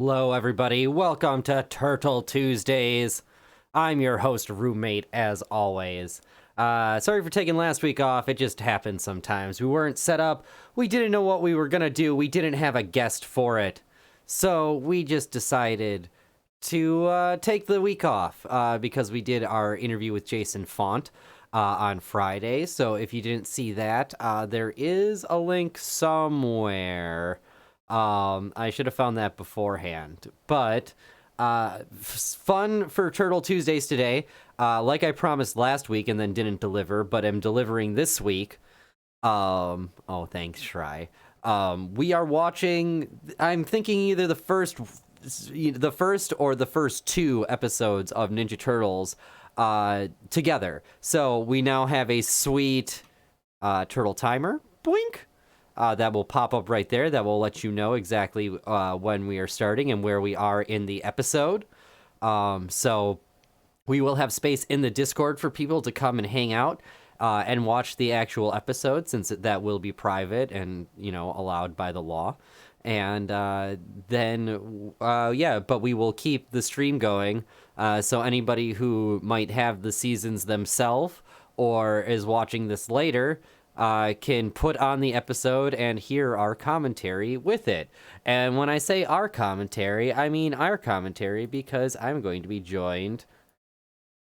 Hello, everybody. Welcome to Turtle Tuesdays. I'm your host, roommate, as always. Sorry for taking last week off. It just happens sometimes. We weren't set up. We didn't know what we were going to do. We didn't have a guest for it. So we just decided to take the week off because we did our interview with Jason Font on Friday. So if you didn't see that, there is a link somewhere. I should have found that beforehand. But fun for Turtle Tuesdays today. Like I promised last week and then didn't deliver, but am delivering this week. Oh, thanks, Shry. We are watching. I'm thinking either the first or the first two episodes of Ninja Turtles together. So we now have a sweet turtle timer. Boink. That will pop up right there. That will let you know exactly when we are starting and where we are in the episode. So we will have space in the Discord for people to come and hang out and watch the actual episode, since that will be private and, allowed by the law. And then, but we will keep the stream going. So anybody who might have the seasons themselves or is watching this later can put on the episode and hear our commentary with it. And when I say our commentary, I mean our commentary, because I'm going to be joined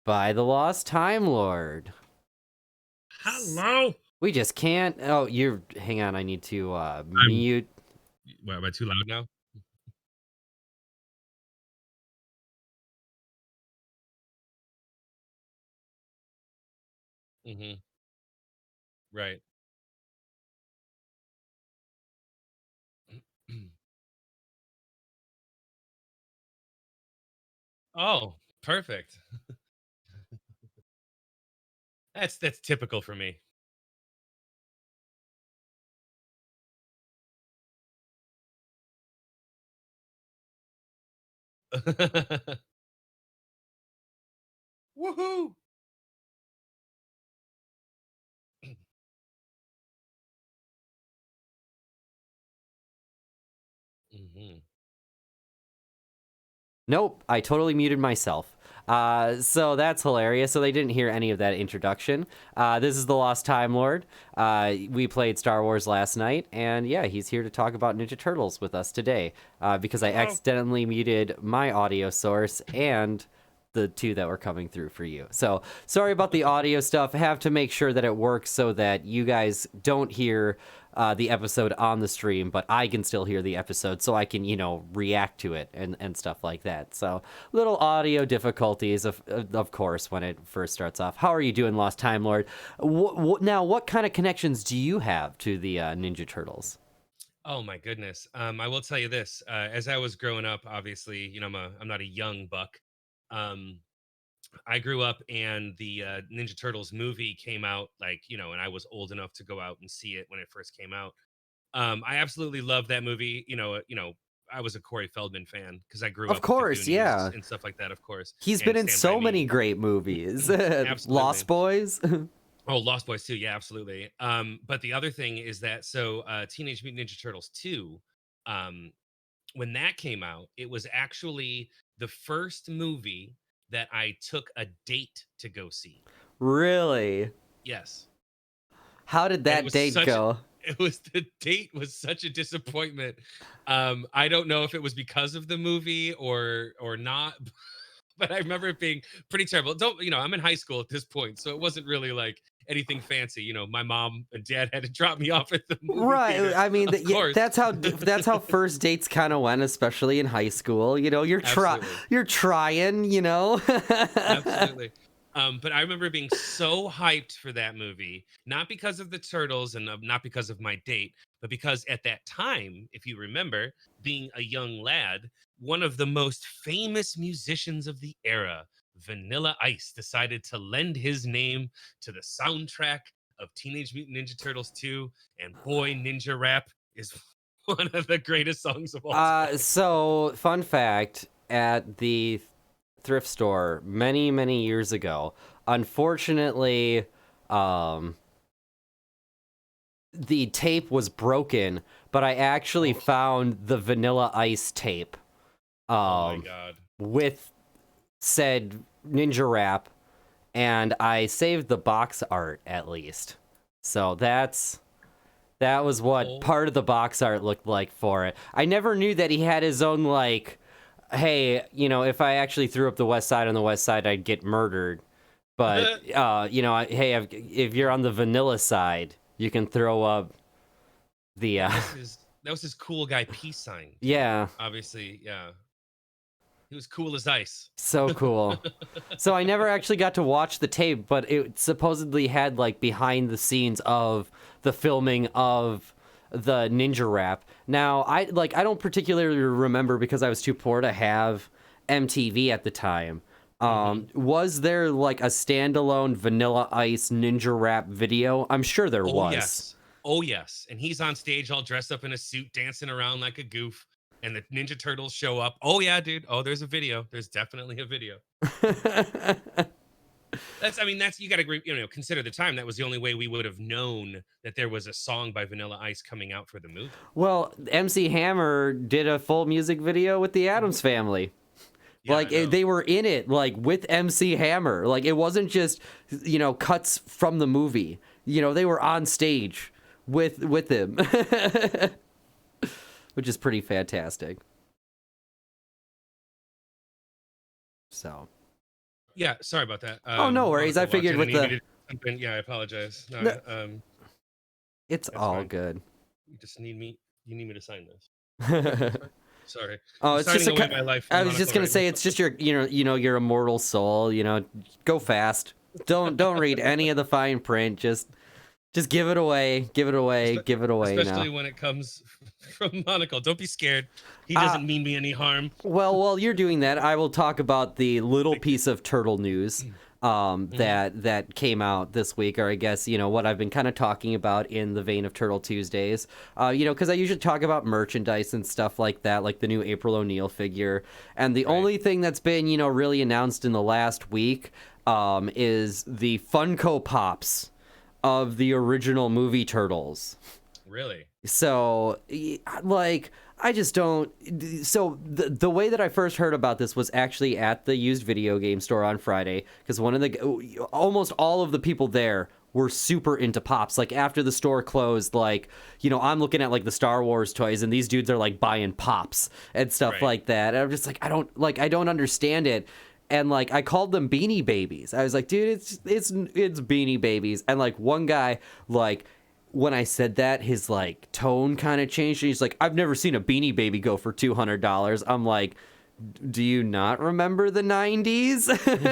by the Lost Time Lord. Hello. We just can't. Oh, hang on. I need to mute. What, am I too loud now? Mm-hmm. Right. Oh, perfect. That's typical for me. Woohoo! Mm-hmm. Nope, I totally muted myself. So that's hilarious. So they didn't hear any of that introduction. This is the Lost Time Lord. We played Star Wars last night, and yeah, he's here to talk about Ninja Turtles with us today. Because I Hello. accidentally muted my audio source and the two that were coming through for you. So sorry about the audio stuff. I have to make sure that it works so that you guys don't hear the episode on the stream, but I can still hear the episode, so I can, react to it and stuff like that. So little audio difficulties, of course, when it first starts off. How are you doing, Lost Time Lord? Now, what kind of connections do you have to the Ninja Turtles? Oh my goodness. I will tell you this. As I was growing up, obviously, I'm not a young buck. Um, I grew up and the Ninja Turtles movie came out, and I was old enough to go out and see it when it first came out. I absolutely love that movie. I was a Corey Feldman fan because I grew Of up with the course, Goonies yeah. and stuff like that, of course, He's been and in Stand By so Me. many great movies. Absolutely. Lost Boys. Oh, Lost Boys too. Yeah, absolutely. But the other thing is that Teenage Mutant Ninja Turtles 2, um, when that came out, it was actually the first movie that I took a date to go see. Really? Yes. How did And that date go? the date was such a disappointment. I don't know if it was because of the movie or not, but I remember it being pretty terrible. I'm in high school at this point, so it wasn't really like anything fancy. My mom and dad had to drop me off at the movie Right. theater, I mean, of yeah, course. that's how first dates kind of went, especially in high school. Absolutely. You're trying. Absolutely. But I remember being so hyped for that movie, not because of the turtles and not because of my date, but because at that time, if you remember, being a young lad, one of the most famous musicians of the era, Vanilla Ice, decided to lend his name to the soundtrack of Teenage Mutant Ninja Turtles 2, and boy, Ninja Rap is one of the greatest songs of all time. So fun fact, at the thrift store many, many years ago, unfortunately, um, the tape was broken, but I actually Oh, found the Vanilla Ice tape Oh my God. with said ninja rap, and I saved the box art at least. So that was what part of the box art looked like for it. I never knew that he had his own, like, hey, if I actually threw up the west side on the west side, I'd get murdered. But, hey, if you're on the vanilla side, you can throw up the... That was his cool guy peace sign. Too. Yeah. Obviously, yeah. He was cool as ice. So cool. So I never actually got to watch the tape, but it supposedly had, like, behind the scenes of the filming of the ninja rap. Now, I don't particularly remember because I was too poor to have MTV at the time. Was there, like, a standalone Vanilla Ice ninja rap video? I'm sure there was. Yes. Oh, yes. And he's on stage all dressed up in a suit, dancing around like a goof. And the Ninja Turtles show up. Oh, yeah, dude. Oh, there's a video. There's definitely a video. That's you got to consider the time. That was the only way we would have known that there was a song by Vanilla Ice coming out for the movie. Well, MC Hammer did a full music video with the Addams Family. Yeah, like they were in it, like, with MC Hammer. Like, it wasn't just cuts from the movie. They were on stage with him. Which is pretty fantastic. So. Yeah, sorry about that. Oh, no worries. I figured with the... Yeah, I apologize. No, it's all fine. Good. You need me to sign this. Sorry. Oh, it's just my life. I was just gonna say, it's just your your immortal soul. Go fast. Don't read any of the fine print. Just give it away. Give it away. Give it away. Especially when it comes from Monocle. Don't be scared. He doesn't mean me any harm. Well, while you're doing that, I will talk about the little piece of turtle news that came out this week, or I guess, what I've been kind of talking about in the vein of Turtle Tuesdays. Because I usually talk about merchandise and stuff like that, like the new April O'Neil figure. And the only thing that's been, really announced in the last week is the Funko Pops of the original movie Turtles. Really? So, like, I just don't... So, the way that I first heard about this was actually at the used video game store on Friday, because almost all of the people there were super into Pops. Like, after the store closed, like, I'm looking at, like, the Star Wars toys, and these dudes are, like, buying Pops and stuff like that. And I'm just like, I don't understand it. And, like, I called them Beanie Babies. I was like, dude, it's Beanie Babies. And, like, one guy, like, when I said that, his, like, tone kind of changed. And he's like, I've never seen a Beanie Baby go for $200. I'm like, do you not remember the 90s?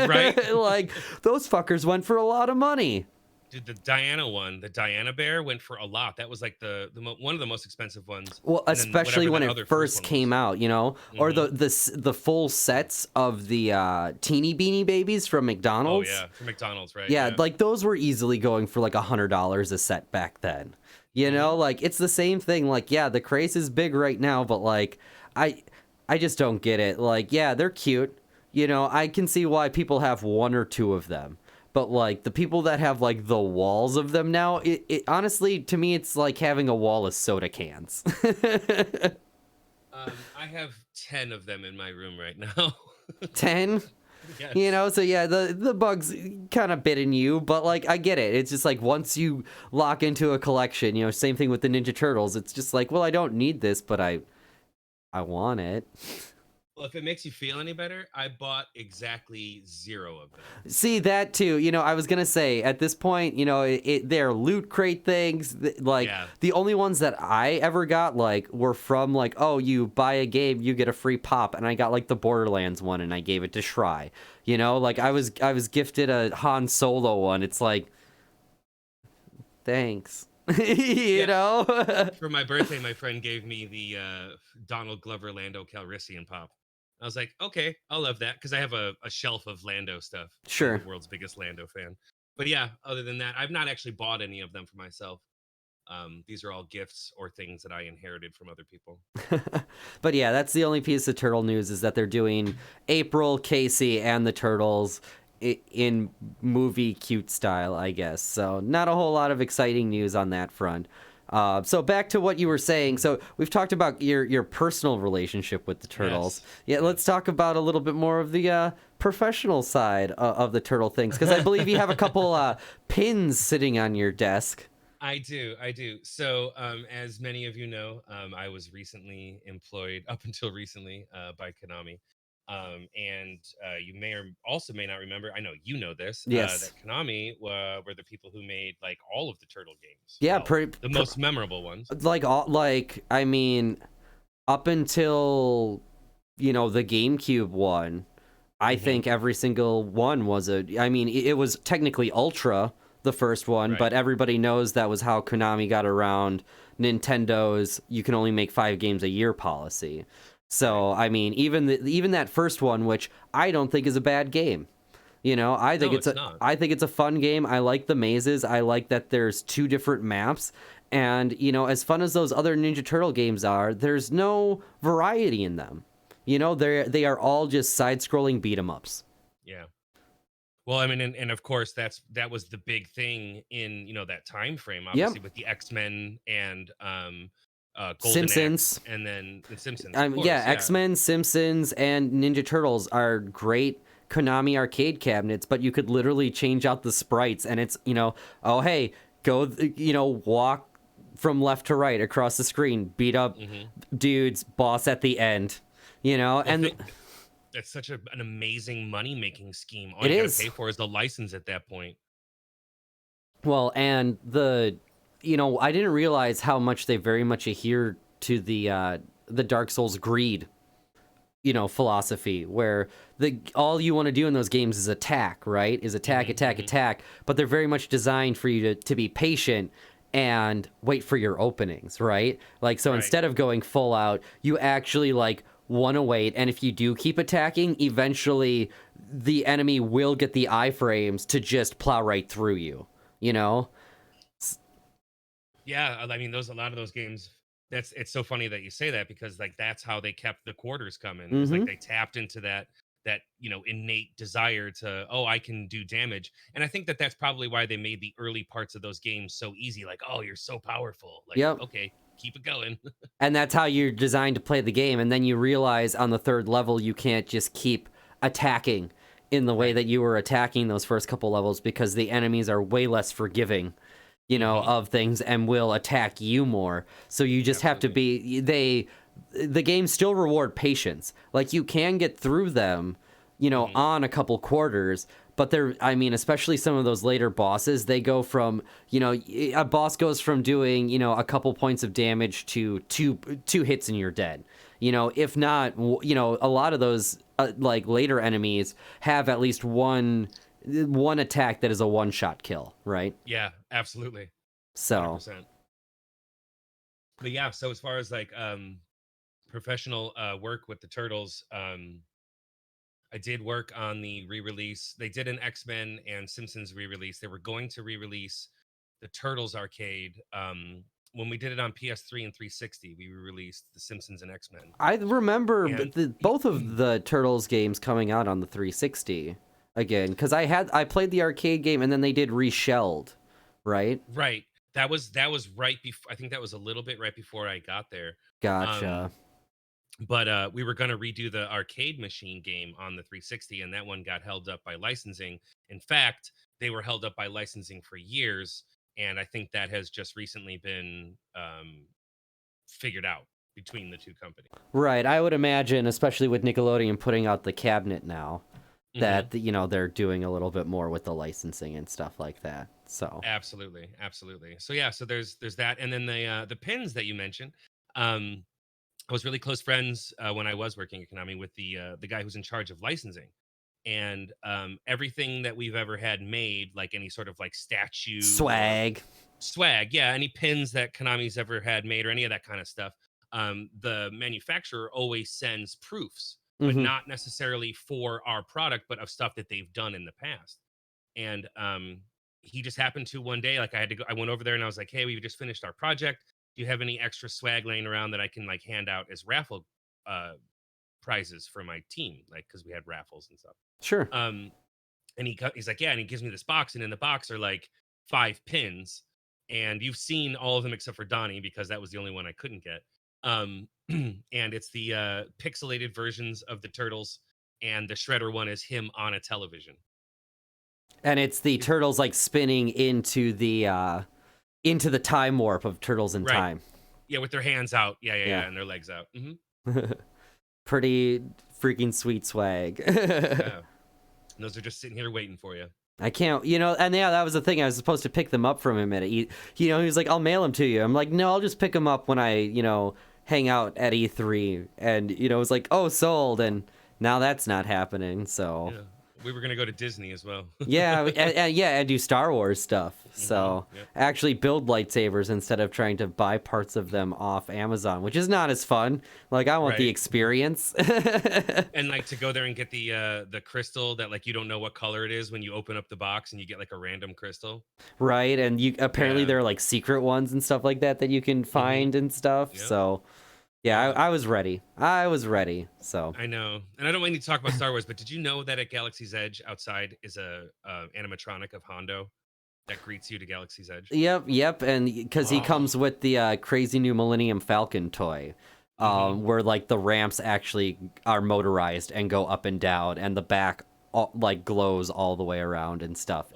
Right? Like, those fuckers went for a lot of money. Dude, the Diana one, the Diana Bear, went for a lot. That was like the one of the most expensive ones. Well, especially when it first came out, or the full sets of the teeny Beanie Babies from McDonald's. Oh yeah, from McDonald's, right? Yeah, like those were easily going for like $100 a set back then. Like it's the same thing. Like, yeah, the craze is big right now, but like I just don't get it. Like, yeah, they're cute. I can see why people have one or two of them. But, like, the people that have, like, the walls of them now, it honestly, to me, it's like having a wall of soda cans. I have 10 of them in my room right now. 10? Yes. So, yeah, the bugs kind of bitten you, but, like, I get it. It's just, like, once you lock into a collection, same thing with the Ninja Turtles. It's just like, well, I don't need this, but I want it. Well, if it makes you feel any better, I bought exactly 0 of them. See, that too. I was gonna say at this point, they're loot crate things. Like the only ones that I ever got were from oh, you buy a game, you get a free pop, and I got like the Borderlands one, and I gave it to Shry. Like I was gifted a Han Solo one. It's like, thanks. you know. For my birthday, my friend gave me the Donald Glover Lando Calrissian pop. I was like, okay, I'll love that because I have a shelf of Lando stuff. Sure. I'm the world's biggest Lando fan. But yeah, other than that, I've not actually bought any of them for myself. These are all gifts or things that I inherited from other people. But yeah, that's the only piece of Turtle news is that they're doing April, Casey, and the Turtles in movie cute style, I guess. So not a whole lot of exciting news on that front. So back to what you were saying. So we've talked about your personal relationship with the turtles. Yeah, let's talk about a little bit more of the professional side of the turtle things, because I believe you have a couple pins sitting on your desk. I do, I do. So, as many of you know, I was recently employed, up until recently, by Konami. And you may or also may not remember. I know you know this. That Yes. Konami were the people who made like all of the Turtle games. Yeah, Well, the most memorable ones. like I mean, up until the GameCube one, I Hmm. think every single one was I mean, it was technically Ultra, the first one, Right. but everybody knows that was how Konami got around Nintendo's you can only make 5 games a year policy. Right. So, I mean, even that first one, which I don't think is a bad game. I think No, it's it's a not. I think it's a fun game. I like the mazes. I like that there's 2 different maps. And, as fun as those other Ninja Turtle games are, there's no variety in them. They are all just side-scrolling beat 'em ups. Yeah. Well, I mean, and of course, that was the big thing in that time frame, Yep. obviously with the X-Men and Golden Axe, Simpsons. and then the Simpsons, of course. Yeah, Yeah. X-Men, Simpsons, and Ninja Turtles are great Konami arcade cabinets, but you could literally change out the sprites and it's, oh hey, go, walk from left to right across the screen, beat up Hmm. dudes, boss at the end, Well, and that's such an amazing money making scheme. All it you got to is. pay for is the license at that point. Well, and I didn't realize how much they very much adhere to the Dark Souls greed philosophy, where the all you want to do in those games is attack, right? Is attack, Hmm. attack, Hmm. attack. But they're very much designed for you to be patient and wait for your openings, right? Like, so Right. instead of going full out, you actually like want to wait. And if you do keep attacking, eventually the enemy will get the iframes to just plow right through you, you know? Yeah, I mean, a lot of those games. It's so funny that you say that, because like that's how they kept the quarters coming. It was like Mm-hmm. they tapped into that innate desire to, oh, I can do damage. And I think that's probably why they made the early parts of those games so easy. Like, oh, you're so powerful. Like, Yep. okay, keep it going. And that's how you're designed to play the game. And then you realize on the third level, you can't just keep attacking in the way Right. that you were attacking those first couple levels, because the enemies are way less forgiving, Hmm. of things and will attack you more. So you just have to Absolutely. the games still reward patience. Like, you can get through them, Hmm. on a couple quarters, but I mean, especially some of those later bosses, they go from, a boss goes from doing, a couple points of damage to two hits and you're dead. If not, a lot of those like later enemies have at least one attack that is a one-shot kill, right? Yeah, absolutely. So, 100%. But yeah, so as far as like professional work with the Turtles, I did work on the re-release. They did an X-Men and Simpsons re-release. They were going to re-release the Turtles arcade. When we did it on PS3 and 360, we re-released the Simpsons and X-Men. I remember And both of the Turtles games coming out on the 360 again, because I played the arcade game and then they did Reshelled, right? right, that was right before. I think that was a little bit right before I got there. Gotcha. Um, but we were going to redo the arcade machine game on the 360, and that one got held up by licensing. In fact, they were held up by licensing for years, and I think that has just recently been figured out between the two companies. Right. I would imagine, especially with Nickelodeon putting out the cabinet now, Hmm. that they're doing a little bit more with the licensing and stuff like that. So, Absolutely, absolutely. So yeah, so there's that, and then the pins that you mentioned. Um, I was really close friends when I was working at Konami with the guy who's in charge of licensing, and everything that we've ever had made, like any sort of like statue or swag. swag, yeah, any pins that Konami's ever had made or any of that kind of stuff. The manufacturer always sends proofs, but Hmm. not necessarily for our product, but of stuff that they've done in the past. And he just happened to one day, like I had to go, I went over there and I was like, hey, we just finished our project. Do you have any extra swag laying around that I can like hand out as raffle uh, prizes for my team? Like, because we had raffles and stuff. Sure. Um, and he's like, yeah, and he gives me this box, and in the box are like 5 pins, and you've seen all of them except for Donnie because that was the only one I couldn't get. And it's the pixelated versions of the Turtles, and the Shredder one is him on a television. And it's the turtles like spinning into the time warp of Turtles in Time. Yeah, with their hands out. Yeah, and their legs out. Pretty freaking sweet swag. Yeah. And those are just sitting here waiting for you. I can't, and yeah, that was the thing. I was supposed to pick them up from him at he was like, I'll mail them to you. I'm like, no, I'll just pick them up when I, hang out at E3. And, it was like, oh, sold. And now that's not happening. So yeah. We were going to go to Disney as well. yeah, and do Star Wars stuff. So actually build lightsabers instead of trying to buy parts of them off Amazon, which is not as fun. Like, I want the experience. And like to go there and get the crystal that like you don't know what color it is when you open up the box and you get like a random crystal. Right, and you apparently there are like secret ones and stuff like that you can find and stuff. Yep. So yeah, I was ready. So I know, and I don't want you to talk about Star Wars, but did you know that at Galaxy's Edge outside is a animatronic of Hondo that greets you to Galaxy's Edge? Yep, and because he comes with the crazy new Millennium Falcon toy, where like the ramps actually are motorized and go up and down, and the back like glows all the way around and stuff.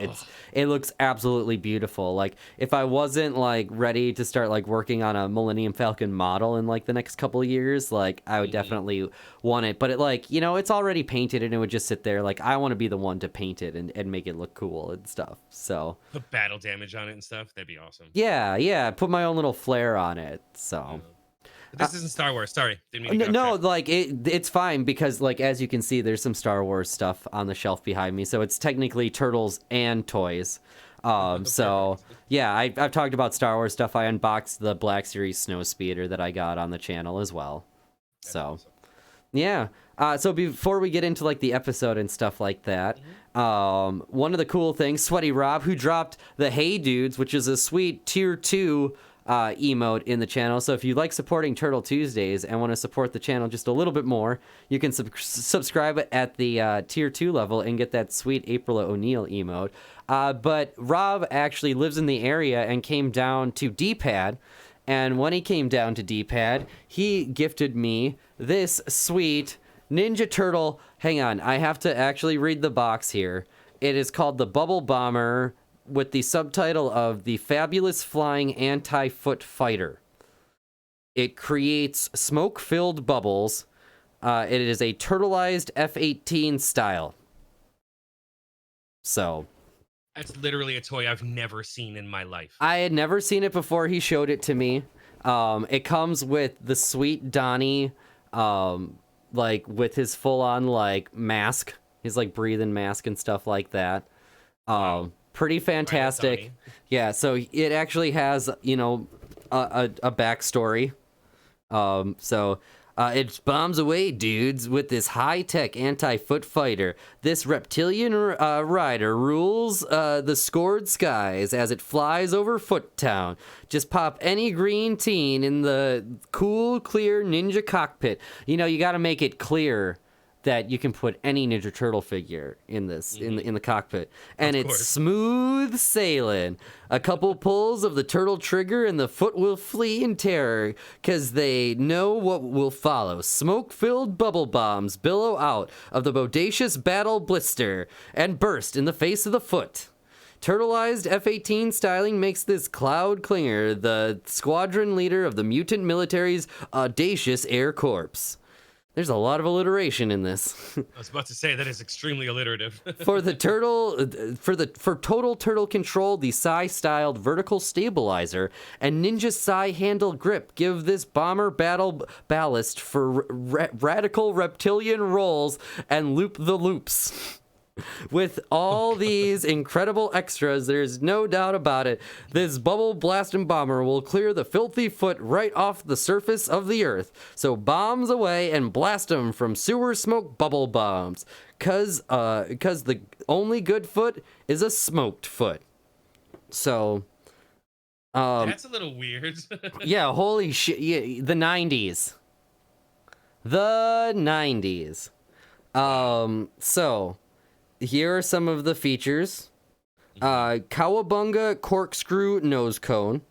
It looks absolutely beautiful. Like, if I wasn't like ready to start like working on a Millennium Falcon model in like the next couple of years, like I would definitely want it. But it like, it's already painted and it would just sit there. Like, I want to be the one to paint it and make it look cool and stuff. So put battle damage on it and stuff. That'd be awesome. Yeah, put my own little flair on it. So this isn't Star Wars. Sorry. No, like it's fine because like as you can see, there's some Star Wars stuff on the shelf behind me. So it's technically Turtles and toys. So yeah, I've talked about Star Wars stuff. I unboxed the Black Series Snowspeeder that I got on the channel as well. That's awesome. Yeah. So before we get into like the episode and stuff like that, one of the cool things, Sweaty Rob, who dropped the Hey Dudes, which is a sweet tier 2 emote in the channel. So if you like supporting Turtle Tuesdays and want to support the channel just a little bit more, you can subscribe at the tier 2 level and get that sweet April O'Neil emote. But Rob actually lives in the area and came down to D-Pad. And when he came down to D-Pad, he gifted me this sweet Ninja Turtle. Hang on, I have to actually read the box here. It is called the Bubble Bomber, with the subtitle of the Fabulous Flying Anti-Foot Fighter. It creates smoke-filled bubbles. It is a turtleized F-18 style. So that's literally a toy I've never seen in my life. I had never seen it before he showed it to me. It comes with the sweet Donnie, like with his full-on like mask, his like breathing mask and stuff like that. Wow. Pretty fantastic. Yeah, so it actually has, a backstory. It bombs away dudes with this high-tech anti-foot fighter. This reptilian rider rules the scored skies as it flies over Foot Town. Just pop any green teen in the cool, clear ninja cockpit. You got to make it clear that you can put any Ninja Turtle figure in this in the cockpit, and it's smooth sailing. A couple pulls of the turtle trigger and the foot will flee in terror, because they know what will follow. Smoke-filled bubble bombs billow out of the bodacious battle blister and burst in the face of the foot. Turtleized F-18 styling makes this Cloud Clinger the squadron leader of the mutant military's audacious Air Corps. There's a lot of alliteration in this. I was about to say that is extremely alliterative. For total turtle control, the Psy-styled vertical stabilizer and Ninja Psy handle grip give this bomber battle ballast for radical reptilian rolls and loop the loops. With all these incredible extras, there's no doubt about it, this bubble blasting bomber will clear the filthy foot right off the surface of the earth. So bombs away and blast them from sewer smoke bubble bombs. Cause the only good foot is a smoked foot. So that's a little weird. Yeah, holy shit. Yeah, the 90s. So here are some of the features. Cowabunga corkscrew nose cone.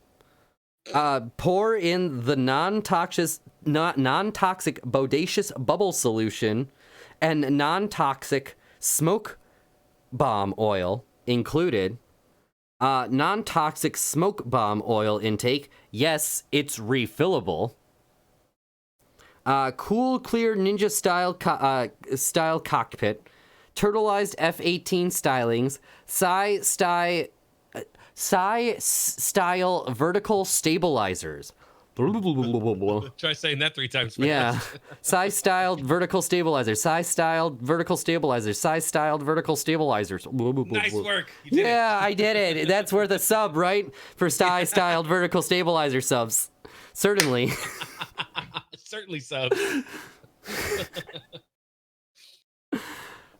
Pour in the non-toxic bodacious bubble solution and non-toxic smoke bomb oil included. Non-toxic smoke bomb oil intake. Yes, it's refillable. Cool, clear ninja style cockpit. Turtleized F-18 stylings. Style vertical stabilizers. Try saying that 3 times fast. Yeah. Size-styled vertical stabilizers. Size-styled vertical stabilizers. Size-styled vertical stabilizers. Nice work. You did Yeah, I did it. That's worth a sub, right? For size-styled vertical stabilizer subs. Certainly. Certainly subs.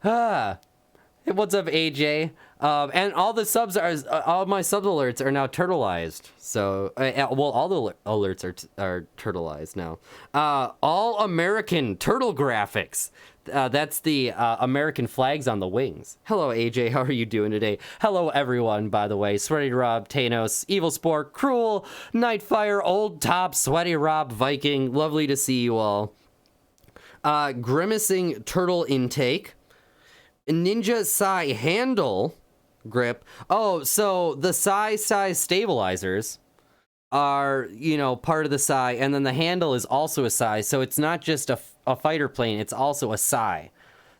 What's up, AJ? And all the subs all my sub alerts are now turtleized. So, well, all the alerts are turtleized now. All American turtle graphics. That's the American flags on the wings. Hello, AJ. How are you doing today? Hello, everyone, by the way. Sweaty Rob, Thanos, Evil Sport, Cruel, Nightfire, Old Top, Sweaty Rob, Viking. Lovely to see you all. Grimacing turtle intake. Ninja Sai handle grip. Oh, so the Sai stabilizers are, part of the Sai, and then the handle is also a Sai, so it's not just a fighter plane, it's also a Sai.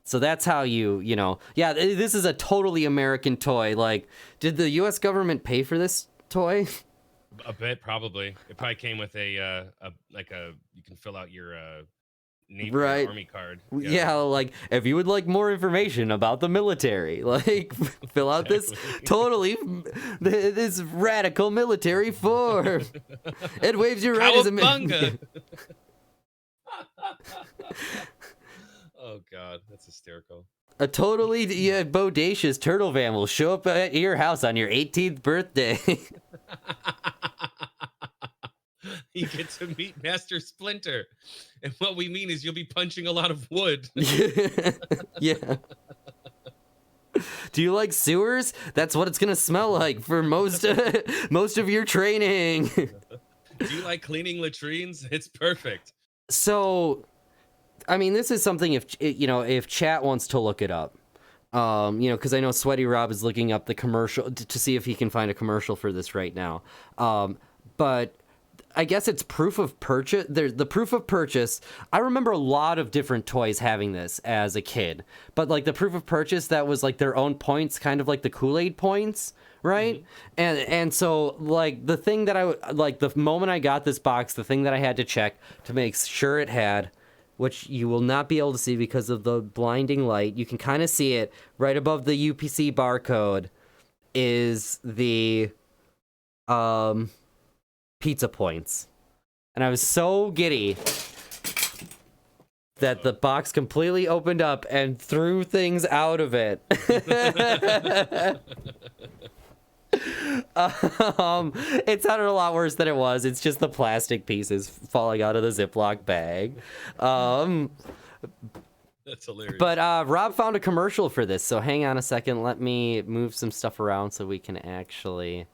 So that's how yeah, this is a totally American toy. Like, did the U.S. government pay for this toy? A bit, probably. It probably came with you can fill out your Navy right. Army card. Yeah, like, if you would like more information about the military, like, fill out this this radical military form. It waves your right as a Cowabunga. Oh God, that's hysterical. A totally bodacious turtle van will show up at your house on your 18th birthday. You get to meet Master Splinter. And what we mean is you'll be punching a lot of wood. Yeah. Do you like sewers? That's what it's going to smell like for most of your training. Do you like cleaning latrines? It's perfect. So, I mean, this is something if chat wants to look it up. Because I know Sweaty Rob is looking up the commercial to see if he can find a commercial for this right now. But I guess it's proof of purchase. The proof of purchase. I remember a lot of different toys having this as a kid, but like the proof of purchase that was like their own points, kind of like the Kool-Aid points, right? Mm-hmm. And so like the thing that the moment I got this box, the thing that I had to check to make sure it had, which you will not be able to see because of the blinding light. You can kind of see it right above the UPC barcode is the pizza points. And I was so giddy that the box completely opened up and threw things out of it. It sounded a lot worse than it was. It's just the plastic pieces falling out of the Ziploc bag. That's hilarious. But Rob found a commercial for this, so hang on a second. Let me move some stuff around so we can actually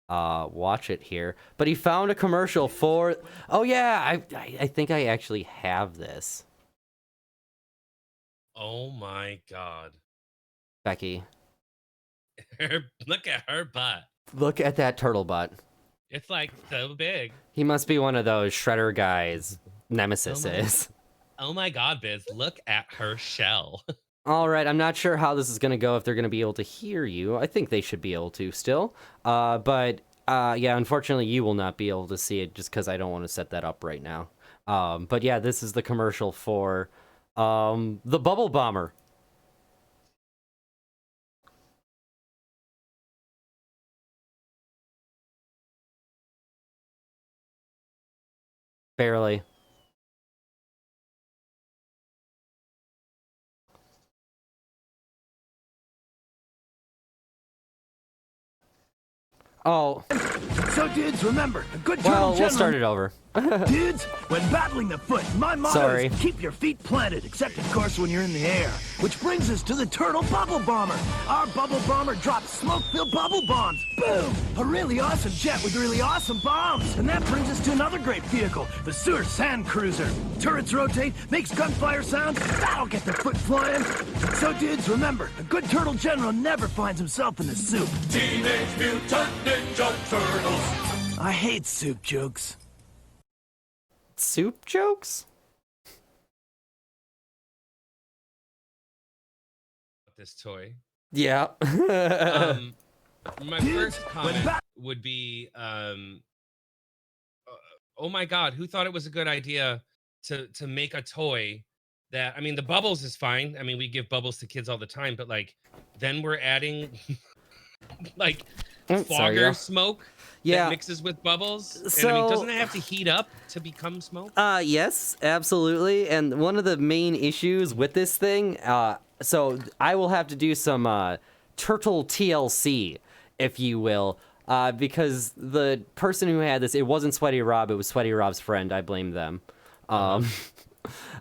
watch it here. But he found a commercial for... Oh, yeah, I think I actually have this. Oh, my God. Becky. Look at her butt. Look at that turtle butt. It's like so big. He must be one of those Shredder guys. Nemesis is. Oh my God, Biz. Look at her shell. All right, I'm not sure how this is going to go, if they're going to be able to hear you. I think they should be able to still. But yeah, unfortunately, you will not be able to see it just because I don't want to set that up right now. But yeah, this is the commercial for the Bubble Bomber. Barely. Oh. So, dudes, remember, a good turtle we'll start it over. Dudes, when battling the foot, my motto is keep your feet planted, except, of course, when you're in the air. Which brings us to the Turtle Bubble Bomber. Our Bubble Bomber drops smoke-filled bubble bombs. Boom! A really awesome jet with really awesome bombs. And that brings us to another great vehicle, the Sewer Sand Cruiser. Turrets rotate, makes gunfire sounds. That'll get the foot flying. So dudes, remember, a good turtle general never finds himself in the soup. Teenage Mutant Ninja Turtles. I hate soup jokes. Soup jokes? This toy. Yeah. My first comment would be, oh my God, who thought it was a good idea to make a toy that, I mean, the bubbles is fine. I mean, we give bubbles to kids all the time, but like, then we're adding like fogger smoke that mixes with bubbles. So, and I mean, doesn't it have to heat up to become smoke? Yes, absolutely. And one of the main issues with this thing, so I will have to do some turtle TLC, if you will, because the person who had this, it wasn't Sweaty Rob, it was Sweaty Rob's friend. I blame them.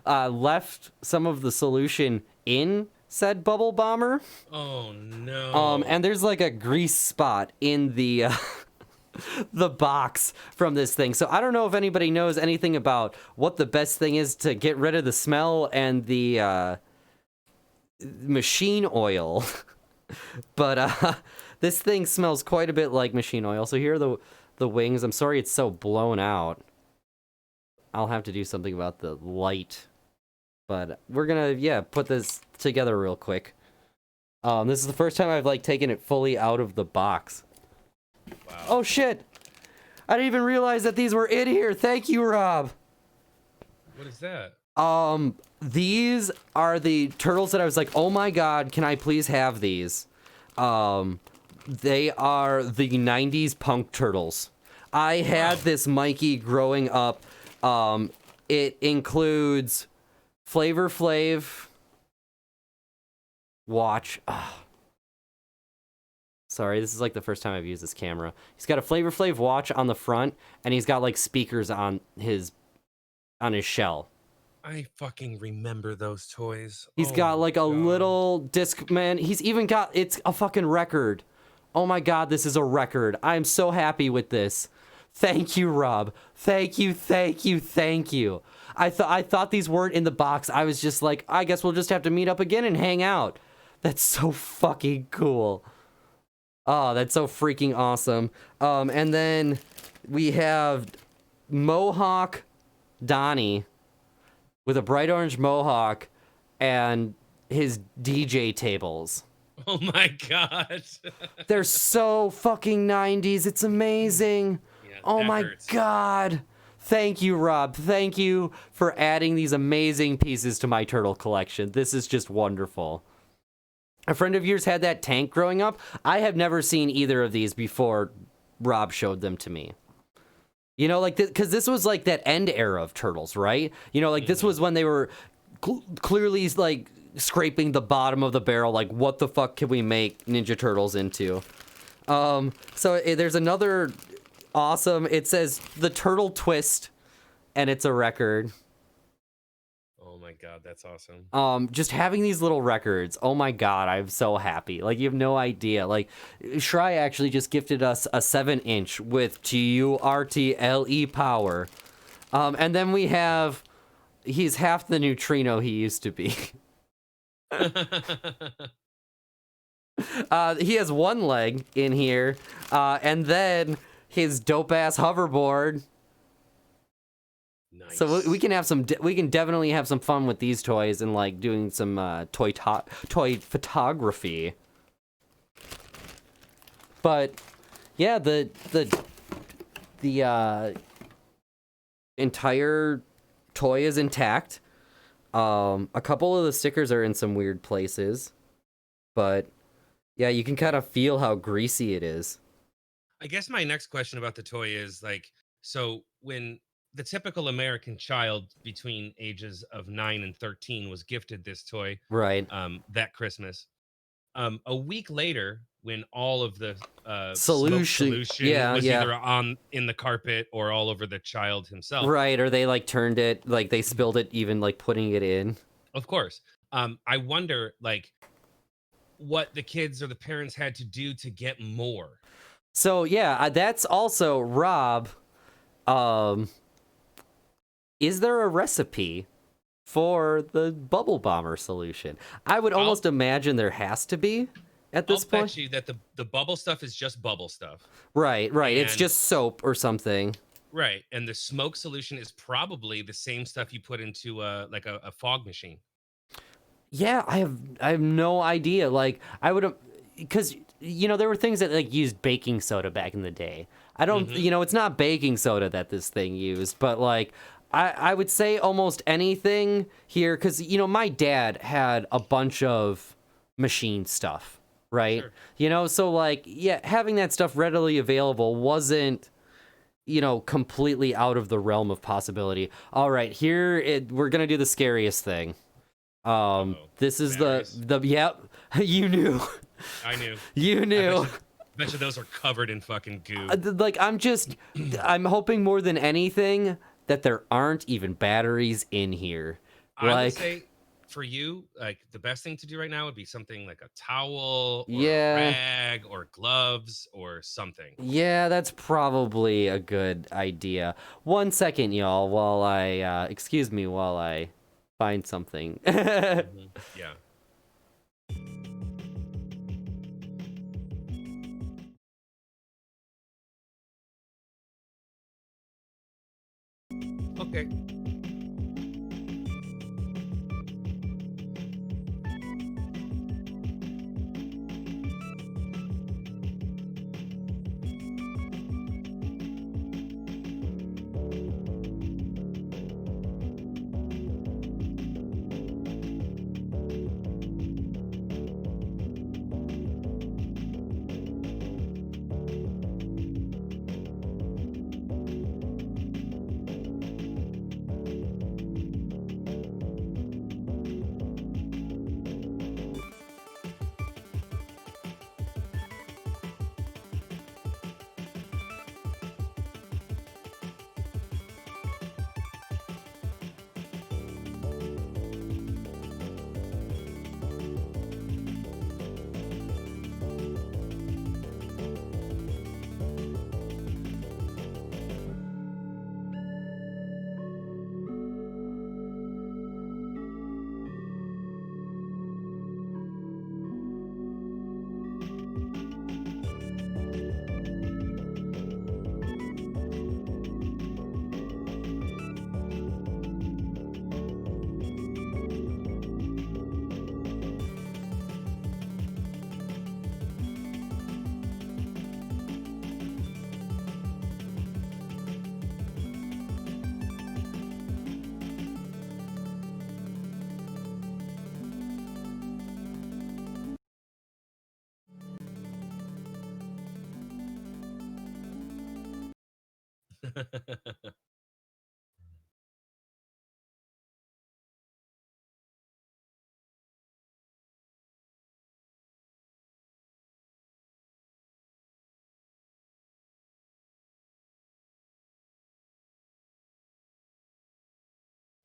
Left some of the solution in said bubble bomber. Oh no. And there's like a grease spot in the the box from this thing. So I don't know if anybody knows anything about what the best thing is to get rid of the smell and the machine oil. But this thing smells quite a bit like machine oil. So here are the wings. I'm sorry it's so blown out. I'll have to do something about the light. But we're gonna, put this together real quick. This is the first time I've, like, taken it fully out of the box. Wow. Oh, shit! I didn't even realize that these were in here! Thank you, Rob! What is that? These are the turtles that I was like, oh my god, can I please have these? They are the 90s punk turtles. I had this Mikey growing up. It includes Flavor Flav. Watch. Sorry, this is like the first time I've used this camera. He's got a Flavor Flav watch on the front, and he's got like speakers on his shell. I fucking remember those toys. He's got like a little disc, man. He's even got, it's a fucking record. Oh my god, this is a record. I'm so happy with this. Thank you, Rob. Thank you, thank you, thank you. I thought these weren't in the box. I was just like, I guess we'll just have to meet up again and hang out. That's so fucking cool. Oh, that's so freaking awesome. And then we have Mohawk Donnie with a bright orange mohawk and his DJ tables. Oh my god. They're so fucking 90s. It's amazing. Yeah, oh my god. Thank you, Rob. Thank you for adding these amazing pieces to my turtle collection. This is just wonderful. A friend of yours had that tank growing up. I have never seen either of these before Rob showed them to me. You know, like, because this was like that end era of turtles, right? You know, like this was when they were clearly like scraping the bottom of the barrel. Like, what the fuck can we make Ninja Turtles into? So there's another awesome. It says the Turtle Twist, and it's a record. Oh my god, that's awesome. Just having these little records. Oh my god, I'm so happy. Like, you have no idea. Like, Shry actually just gifted us a 7-inch with TURTLE power. And then we have, he's half the neutrino he used to be. He has one leg in here, and then his dope-ass hoverboard. Nice. So we can have we can definitely have some fun with these toys and like doing some toy photography. But yeah, the entire toy is intact. A couple of the stickers are in some weird places, but yeah, you can kind of feel how greasy it is. I guess my next question about the toy is like, so when the typical American child between ages of 9 and 13 was gifted this toy, right? That Christmas, a week later, when all of the solution was either in the carpet or all over the child himself, right? Or they like turned it, like they spilled it, even like putting it in. Of course, I wonder, like, what the kids or the parents had to do to get more. So yeah, that's also Rob. Um, is there a recipe for the bubble bomber solution? I would almost imagine there has to be at I'll this point. bet you that the bubble stuff is just bubble stuff. Right. It's And just soap or something. right, and the smoke solution is probably the same stuff you put into a fog machine. Yeah, I have no idea. Like I would have, because there were things that like used baking soda back in the day. I don't, it's not baking soda that this thing used, but like I would say almost anything here, because my dad had a bunch of machine stuff, right? Sure. So like yeah, having that stuff readily available wasn't completely out of the realm of possibility. All right, we're gonna do the scariest thing. This is Batteries. the yep. You knew. I knew. You knew. Bet you those are covered in fucking goo. Like I'm hoping more than anything that there aren't even batteries in here. I would say for you, like the best thing to do right now would be something like a towel or a rag or gloves or something. Yeah, that's probably a good idea. 1 second, y'all, while I excuse me while I find something. Yeah. Okay.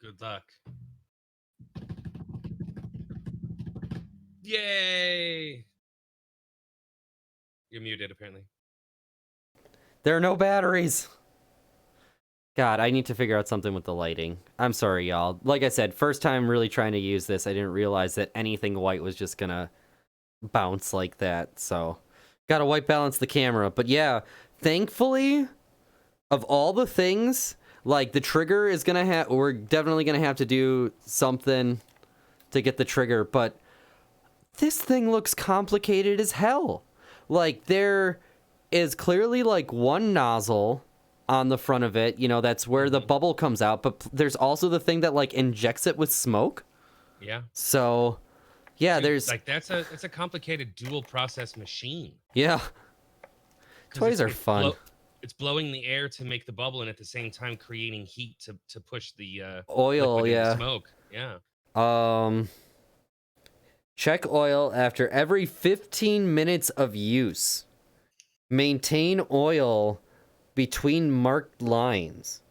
Good luck. Yay! You're muted, apparently. There are no batteries. God, I need to figure out something with the lighting. I'm sorry, y'all. Like I said, first time really trying to use this, I didn't realize that anything white was just gonna bounce like that, so gotta white balance the camera. But yeah, thankfully, of all the things, like the trigger is gonna we're definitely gonna have to do something to get the trigger, but this thing looks complicated as hell. Like there is clearly like one nozzle on the front of it, that's where the bubble comes out, but there's also the thing that like injects it with smoke. Yeah. So yeah, Dude, there's like it's a complicated dual process machine. yeah. 'Cause Toys are fun. It's blowing the air to make the bubble and at the same time creating heat to push the Oil, liquid into yeah. smoke. Yeah. Check oil after every 15 minutes of use. Maintain oil between marked lines.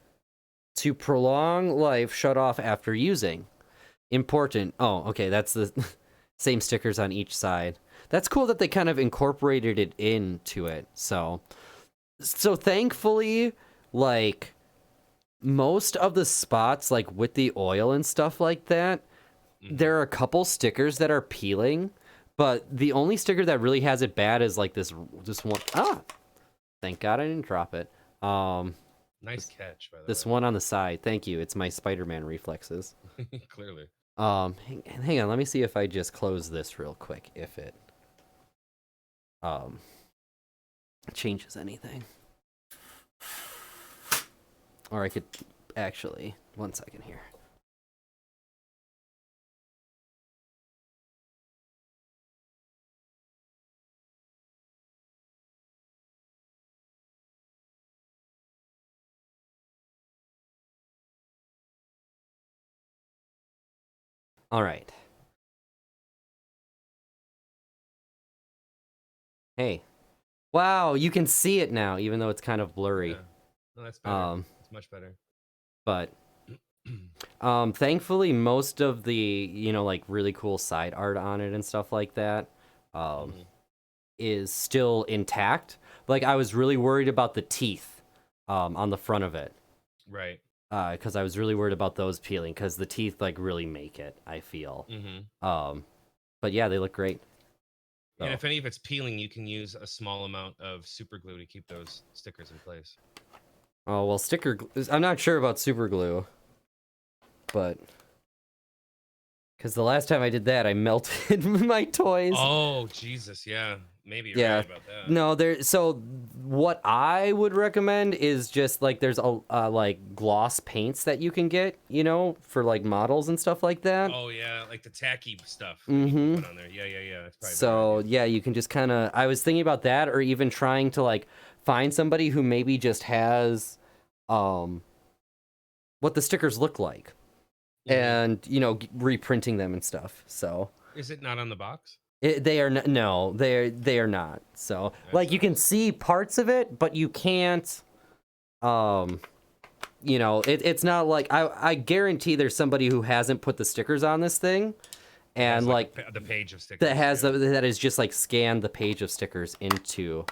To prolong life, shut off after using. Important. Oh, okay, that's the same stickers on each side. That's cool that they kind of incorporated it into it. So thankfully, like, most of the spots, like with the oil and stuff like that, there are a couple stickers that are peeling, but the only sticker that really has it bad is like this one. Ah, thank God I didn't drop it. Nice catch, by the This way. one on the side. Thank you. It's my Spider-Man reflexes. Clearly. Hang on. Let me see if I just close this real quick. If it changes anything, or I could actually 1 second here. All right. Hey. Wow, you can see it now, even though it's kind of blurry. Yeah. No, that's better. It's much better. But thankfully most of the, you know, like really cool side art on it and stuff like that is still intact. Like, I was really worried about the teeth on the front of it. Right. Because I was really worried about those peeling, because the teeth like really make it, I feel. But yeah, they look great. And So. if any of it's peeling, you can use a small amount of super glue to keep those stickers in place. Oh, well, I'm not sure about super glue, but because the last time I did that, I melted my toys. Oh, Jesus, yeah. Maybe you're right about that. No, so what I would recommend is just like there's a like gloss paints that you can get, you know, for like models and stuff like that. Oh yeah, like the tacky stuff that you can put on there. Yeah. That's probably So yeah, you can just kind of. I was thinking about that, or even trying to like find somebody who maybe just has, what the stickers look like, and you know, reprinting them and stuff. So. Is it not on the box? They are no, they are not. So like you can see parts of it, but you can't. You know, it's not like I guarantee there's somebody who hasn't put the stickers on this thing, and like the page of stickers that is just like scanned the page of stickers into.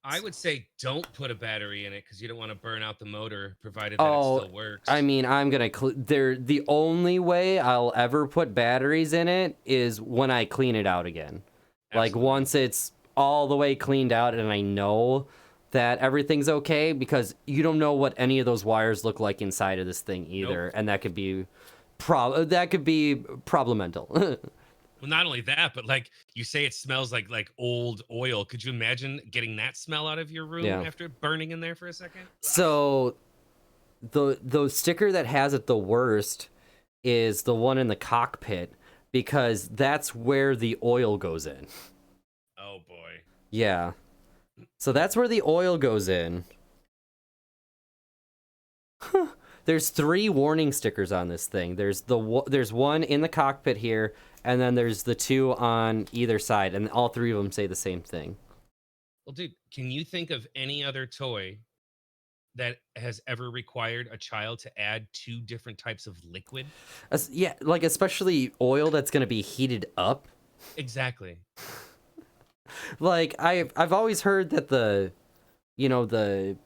I would say don't put a battery in it because you don't want to burn out the motor, provided that it still works. I mean, I'm gonna the only way I'll ever put batteries in it is when I clean it out again. Absolutely. Like once it's all the way cleaned out and I know that everything's okay, because you don't know what any of those wires look like inside of this thing either, and that could be problematical. Well, not only that, but like you say, it smells like old oil. Could you imagine getting that smell out of your room after burning in there for a second? So, the sticker that has it the worst is the one in the cockpit, because that's where the oil goes in. Oh boy. Yeah. So that's where the oil goes in. There's 3 warning stickers on this thing. There's one in the cockpit here, and then there's the 2 on either side, and all 3 of them say the same thing. Well, dude, can you think of any other toy that has ever required a child to add 2 different types of liquid? Yeah, like especially oil that's gonna be heated up. Exactly. Like I've always heard that the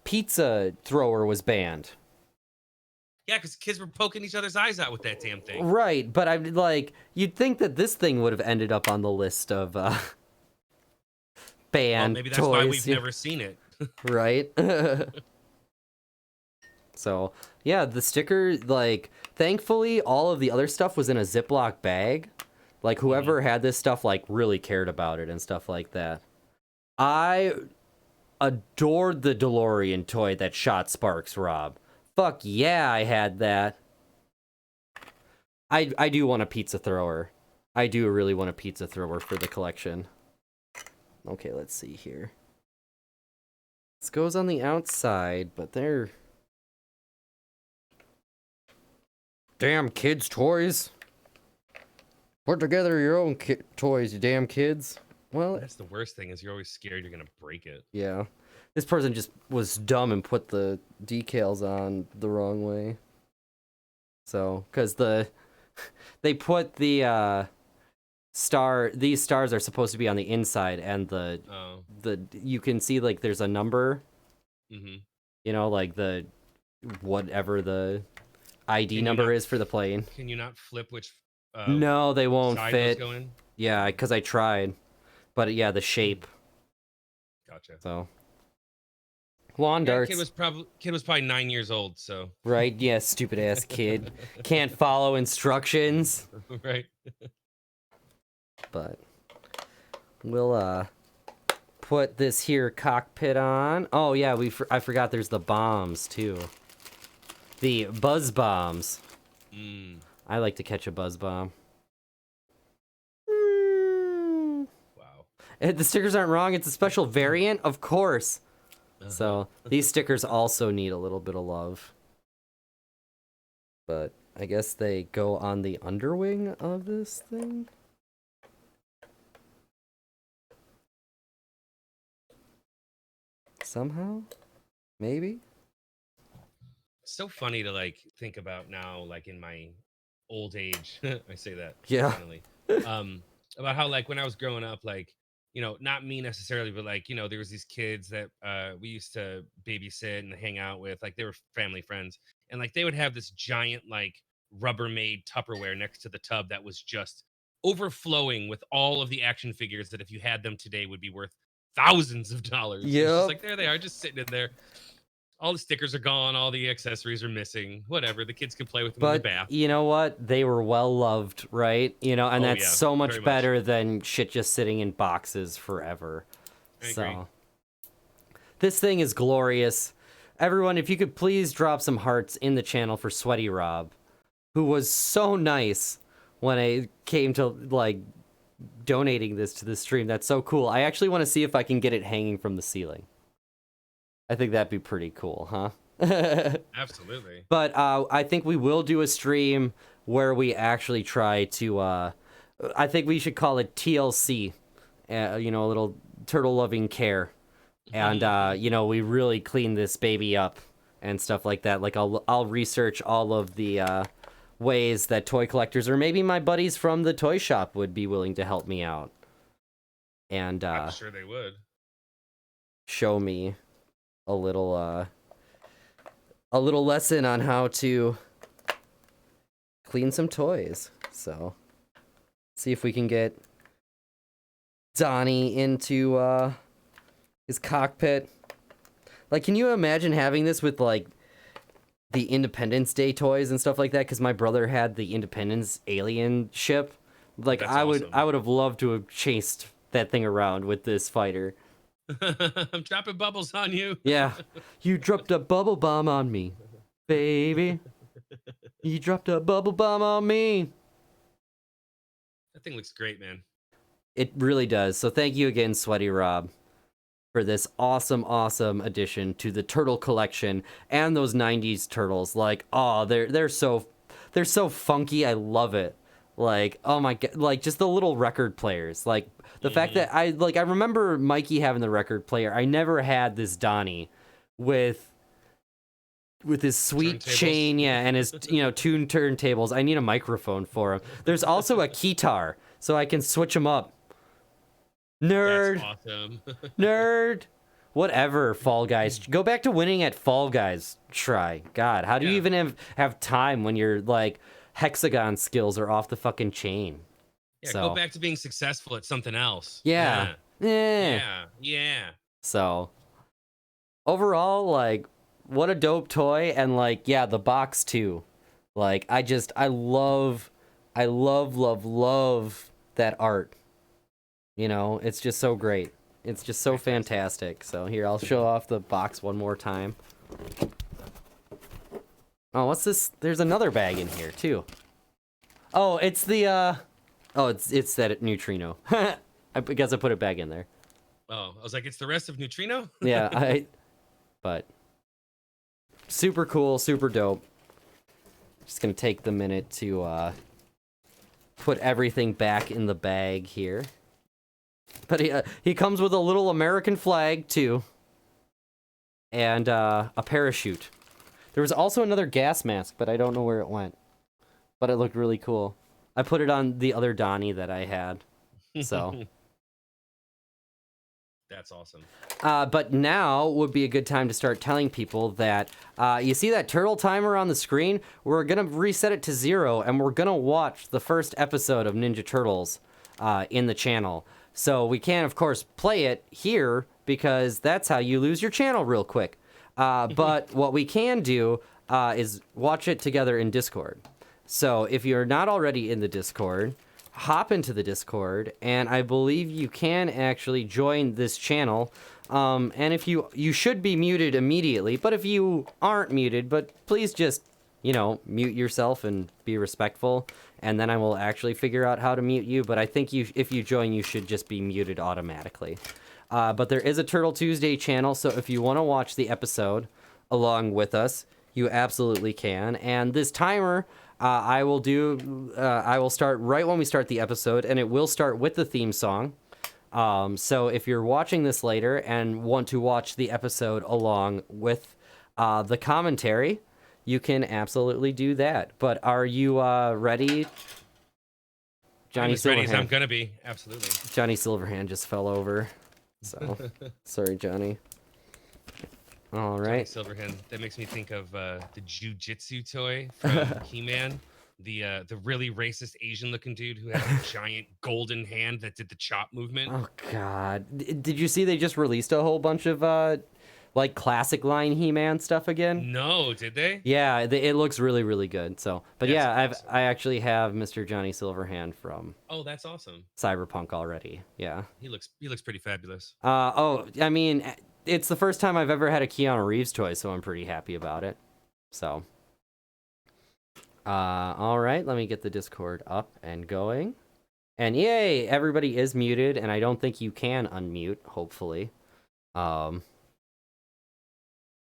pizza thrower was banned. Yeah, because kids were poking each other's eyes out with that damn thing. Right, but I'm like, you'd think that this thing would have ended up on the list of banned maybe that's toys. why we've never seen it. Right. So yeah, the sticker, like, thankfully all of the other stuff was in a Ziploc bag. Like whoever had this stuff like really cared about it and stuff like that. I adored the DeLorean toy that shot sparks, Rob. Fuck yeah, I had that. I do want a pizza thrower. I do really want a pizza thrower for the collection. Okay, let's see here. This goes on the outside, but they're... Damn kids' toys. Put together your own toys, you damn kids. Well, that's the worst thing, is you're always scared you're gonna break it. Yeah. This person just was dumb and put the decals on the wrong way. So, because they put the these stars are supposed to be on the inside, and the you can see like there's a number, you know, like the whatever the ID number is for the plane. Can you not flip which? No, they won't side fit. those go in? Yeah, because I tried, but yeah, the shape. Gotcha. So lawn darts. Kid was probably 9 years old. So right. Yeah, stupid ass kid can't follow instructions. Right. But we'll put this here cockpit on. Oh yeah, I forgot there's the bombs too. The buzz bombs. I like to catch a buzz bomb. Wow. The stickers aren't wrong. It's a special variant, of course. So these stickers also need a little bit of love. But I guess they go on the underwing of this thing. Somehow? Maybe? So funny to like think about now, like in my old age. I say that. Yeah. Finally. About how like when I was growing up, like, you know, not me necessarily, but like, you know, there was these kids that we used to babysit and hang out with, like they were family friends, and like they would have this giant like Rubbermaid Tupperware next to the tub that was just overflowing with all of the action figures that if you had them today would be worth thousands of dollars. It's just like there they are, just sitting in there. All the stickers are gone, all the accessories are missing. Whatever, the kids can play with them in the bath. You know what? They were well loved, right? You know, and that's so much better than shit just sitting in boxes forever. I agree. This thing is glorious. Everyone, if you could please drop some hearts in the channel for Sweaty Rob, who was so nice when I came to like donating this to the stream. That's so cool. I actually want to see if I can get it hanging from the ceiling. I think that'd be pretty cool, huh? Absolutely. But I think we will do a stream where we actually try to, I think we should call it TLC, you know, a little turtle loving care. And, you know, we really clean this baby up and stuff like that. Like I'll research all of the ways that toy collectors or maybe my buddies from the toy shop would be willing to help me out. And I'm sure they would. Show me a little lesson on how to clean some toys. So see if we can get Donnie into his cockpit. Like, can you imagine having this with like the Independence Day toys and stuff like that? Because my brother had the Independence alien ship. Like, That's I awesome. would have loved to have chased that thing around with this fighter. I'm dropping bubbles on you. Yeah. You dropped a bubble bomb on me, baby. You dropped a bubble bomb on me. That thing looks great, man. It really does. So thank you again, Sweaty Rob, for this awesome, awesome addition to the turtle collection and those 90s turtles. Like, oh, they're so funky. I love it. Like, oh my god, like just the little record players. Like the fact that I remember Mikey having the record player. I never had this Donnie with his sweet chain, yeah, and his tuned turntables. I need a microphone for him. There's also a keytar, so I can switch them up. Nerd. That's awesome. Nerd. Whatever, Fall Guys. Go back to winning at Fall Guys. Try. God, how do you even have time when you're like hexagon skills are off the fucking chain? Yeah, so, go back to being successful at something else. Yeah. Yeah. So, overall, like, what a dope toy, and like, yeah, the box too. Like, I love that art. You know, it's just so great. It's just so fantastic. So here, I'll show off the box one more time. Oh, what's this? There's another bag in here too. Oh, it's the it's that neutrino. I guess I put it back in there. Oh, I was like, it's the rest of Neutrino? Yeah, but super cool, super dope. Just gonna take the minute to put everything back in the bag here. But he comes with a little American flag too, and a parachute. There was also another gas mask, but I don't know where it went. but it looked really cool. I put it on the other Donnie that I had. So. That's awesome. But now would be a good time to start telling people that you see that turtle timer on the screen? We're going to reset it to 0, and we're going to watch the first episode of Ninja Turtles in the channel. So we can, of course, play it here because that's how you lose your channel real quick. But what we can do is watch it together in Discord. So if you're not already in the Discord, hop into the Discord, and I believe you can actually join this channel. And if you should be muted immediately, but if you aren't muted, but please just, mute yourself and be respectful, and then I will actually figure out how to mute you. But I think if you join, you should just be muted automatically. But there is a Turtle Tuesday channel, so if you want to watch the episode along with us, you absolutely can. And this timer, I will start right when we start the episode, and it will start with the theme song. So if you're watching this later and want to watch the episode along with the commentary, you can absolutely do that. But are you ready? I'm as ready as I'm gonna be. Absolutely. Johnny Silverhand just fell over. So sorry, Johnny. All right. Johnny Silverhand. That makes me think of the Jiu-Jitsu toy from He-Man. The really racist Asian-looking dude who had a giant golden hand that did the chop movement. Oh God! Did you see they just released a whole bunch of like classic line He-Man stuff again? No, did they? Yeah, it looks really, really good. So, but That's yeah, awesome. I actually have Mr. Johnny Silverhand from Oh, that's awesome. Cyberpunk already. Yeah. He looks pretty fabulous. I mean, it's the first time I've ever had a Keanu Reeves toy, so I'm pretty happy about it. So. All right, let me get the Discord up and going. And yay, everybody is muted, and I don't think you can unmute, hopefully.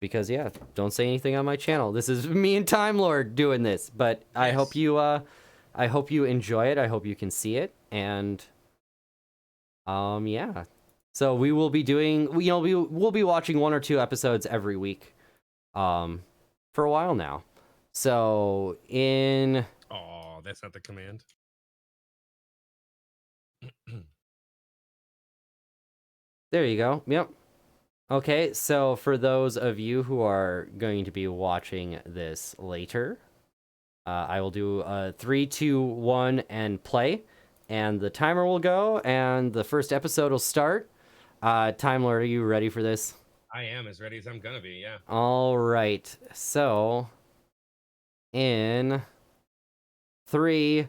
Because yeah, don't say anything on my channel. This is me and Time Lord doing this, but yes. I hope you enjoy it. I hope you can see it, and yeah. So we will be doing, we'll be watching 1 or 2 episodes every week, for a while now. So Oh, that's not the command. There you go. Yep. Okay, so for those of you who are going to be watching this later, I will do a 3, 2, 1, and play, and the timer will go, and the first episode will start. Time Lord, are you ready for this? I am as ready as I'm gonna be. Yeah. All right. So. In 3,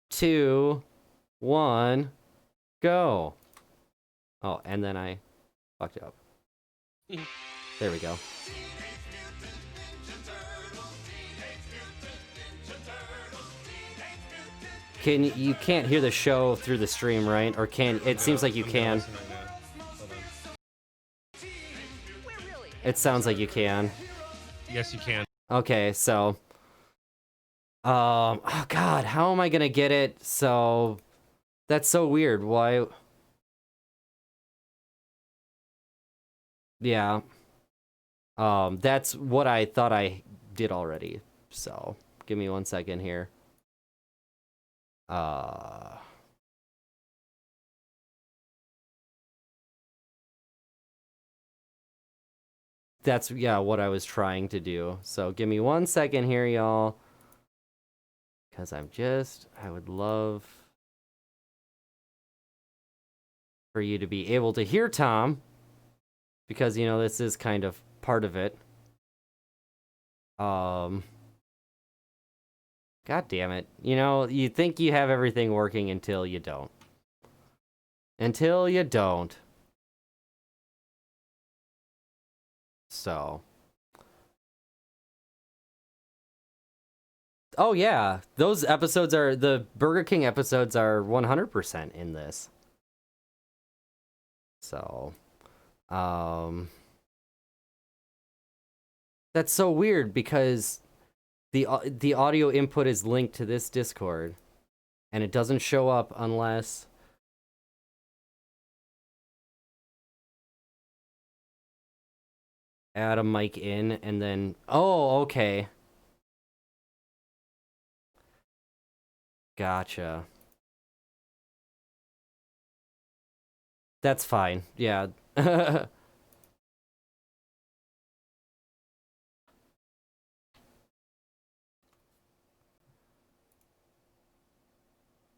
2, 1, go. Oh, and then I fucked it up. There we go. You can't hear the show through the stream, right? Or can it? Seems like you can. It sounds like you can. Yes, you can. Okay, so. Oh God, how am I gonna get it? So, that's so weird. Why? Yeah. That's what I thought I did already. So, give me 1 second here. That's, yeah, what I was trying to do. So, give me 1 second here, y'all. Because I would love for you to be able to hear Tom. Because, this is kind of part of it. God damn it. You think you have everything working until you don't. Until you don't. So. Oh yeah, those episodes are, the Burger King episodes are 100% in this. So, that's so weird because the audio input is linked to this Discord, and it doesn't show up unless add a mic in, and then, oh, okay. Gotcha. That's fine. Yeah.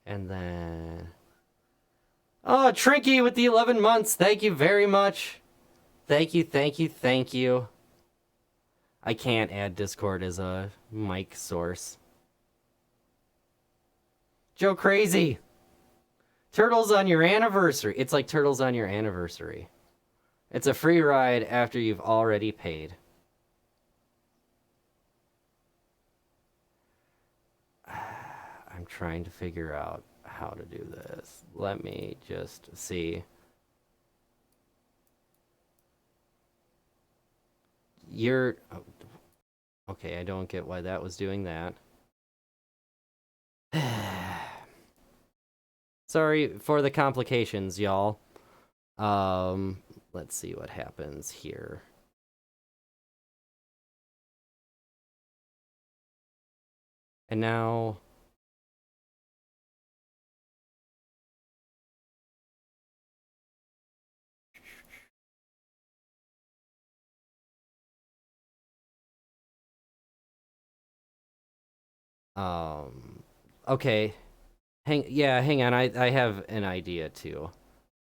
And then... Oh, Trinky with the 11 months. Thank you very much. Thank you, thank you, thank you. I can't add Discord as a mic source. Joe Crazy. Turtles on your anniversary. It's like Turtles on your anniversary. It's a free ride after you've already paid. I'm trying to figure out how to do this. Let me just see. You're... oh, okay, I don't get why that was doing that. Sorry for the complications, y'all. Let's see what happens here. And now... okay. Hang on. I have an idea too.